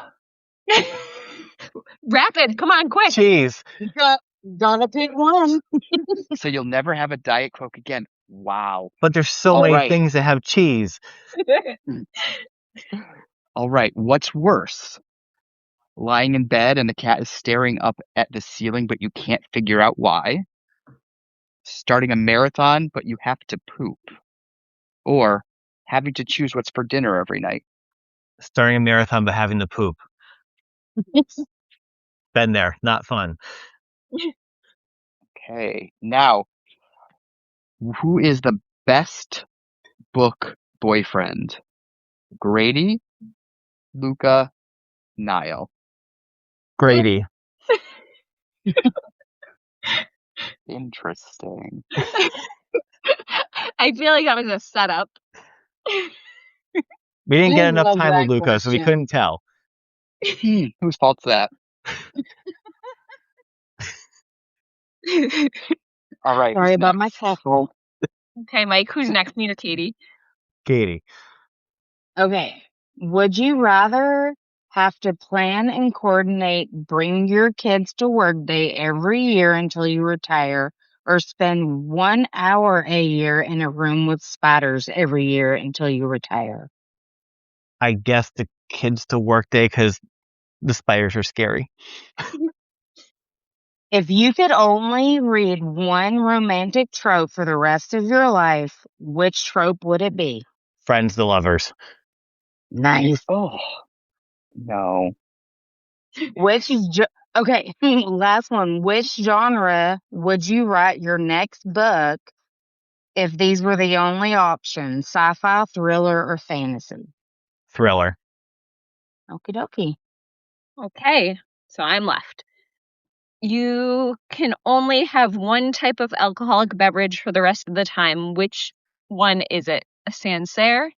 [SPEAKER 2] Rapid, come on, quick.
[SPEAKER 1] cheese.
[SPEAKER 4] Gotta pick one.
[SPEAKER 3] So you'll never have a Diet Coke again. Wow.
[SPEAKER 1] But there's so
[SPEAKER 3] All
[SPEAKER 1] many
[SPEAKER 3] right.
[SPEAKER 1] things that have cheese.
[SPEAKER 3] All right. What's worse? Lying in bed and the cat is staring up at the ceiling, but you can't figure out why. Starting a marathon, but you have to poop. Or having to choose what's for dinner every night.
[SPEAKER 1] Starting a marathon but having to poop. Been there. Not fun.
[SPEAKER 3] Okay. Now, who is the best book boyfriend? Grady, Luca, Niall.
[SPEAKER 1] Grady.
[SPEAKER 3] Interesting.
[SPEAKER 2] I feel like that was a setup.
[SPEAKER 1] We didn't get
[SPEAKER 4] I
[SPEAKER 1] enough
[SPEAKER 4] love
[SPEAKER 1] time with
[SPEAKER 4] that
[SPEAKER 1] Luca, so we
[SPEAKER 4] question.
[SPEAKER 1] couldn't tell.
[SPEAKER 3] Whose fault's that? All right.
[SPEAKER 4] Sorry
[SPEAKER 3] Who's
[SPEAKER 4] about my
[SPEAKER 3] next?
[SPEAKER 4] cackle.
[SPEAKER 2] Okay, Mike, who's next? Me or Katie?
[SPEAKER 1] Katie.
[SPEAKER 4] Okay. Would you rather have to plan and coordinate bring your kids to work day every year until you retire, or spend 1 hour a year in a room with spiders every year until you retire?
[SPEAKER 1] I guess the kids to work day because the spiders are scary.
[SPEAKER 4] If you could only read one romantic trope for the rest of your life, which trope would it be?
[SPEAKER 1] Friends the lovers.
[SPEAKER 4] Nice.
[SPEAKER 3] Oh, no.
[SPEAKER 4] Okay, last one. Which genre would you write your next book if these were the only options? Sci-fi, thriller, or fantasy?
[SPEAKER 1] Thriller.
[SPEAKER 4] Okie dokie.
[SPEAKER 2] Okay, so I'm left. You can only have one type of alcoholic beverage for the rest of the time. Which one is it? A Sancerre,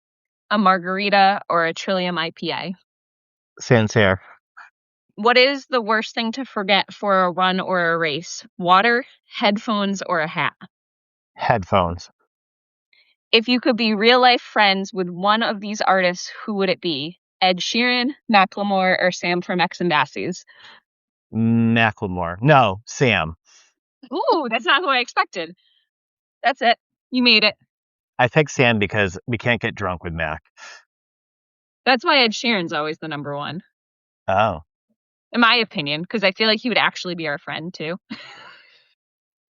[SPEAKER 2] a margarita, or a Trillium IPA?
[SPEAKER 1] Sancerre.
[SPEAKER 2] What is the worst thing to forget for a run or a race? Water, headphones, or a hat?
[SPEAKER 1] Headphones.
[SPEAKER 2] If you could be real life friends with one of these artists, who would it be? Ed Sheeran, Macklemore, or Sam from X and Bassies?
[SPEAKER 1] Macklemore. No, Sam.
[SPEAKER 2] Ooh, that's not who I expected. That's it. You made it.
[SPEAKER 1] I picked Sam because we can't get drunk with Mac.
[SPEAKER 2] That's why Ed Sheeran's always the number one,
[SPEAKER 1] Oh.
[SPEAKER 2] in my opinion, because I feel like he would actually be our friend too. I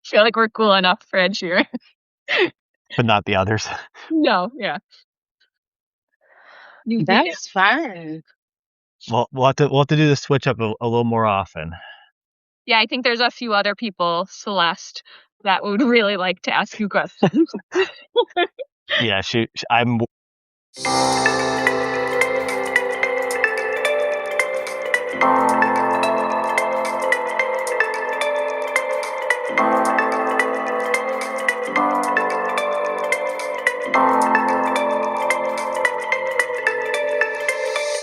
[SPEAKER 2] feel like we're cool enough for Ed Sheeran.
[SPEAKER 1] But not the others.
[SPEAKER 2] No, yeah.
[SPEAKER 4] That's fun.
[SPEAKER 1] We'll have to do the switch up a little more often.
[SPEAKER 2] Yeah, I think there's a few other people, Celeste, that would really like to ask you questions.
[SPEAKER 1] Yeah, I'm.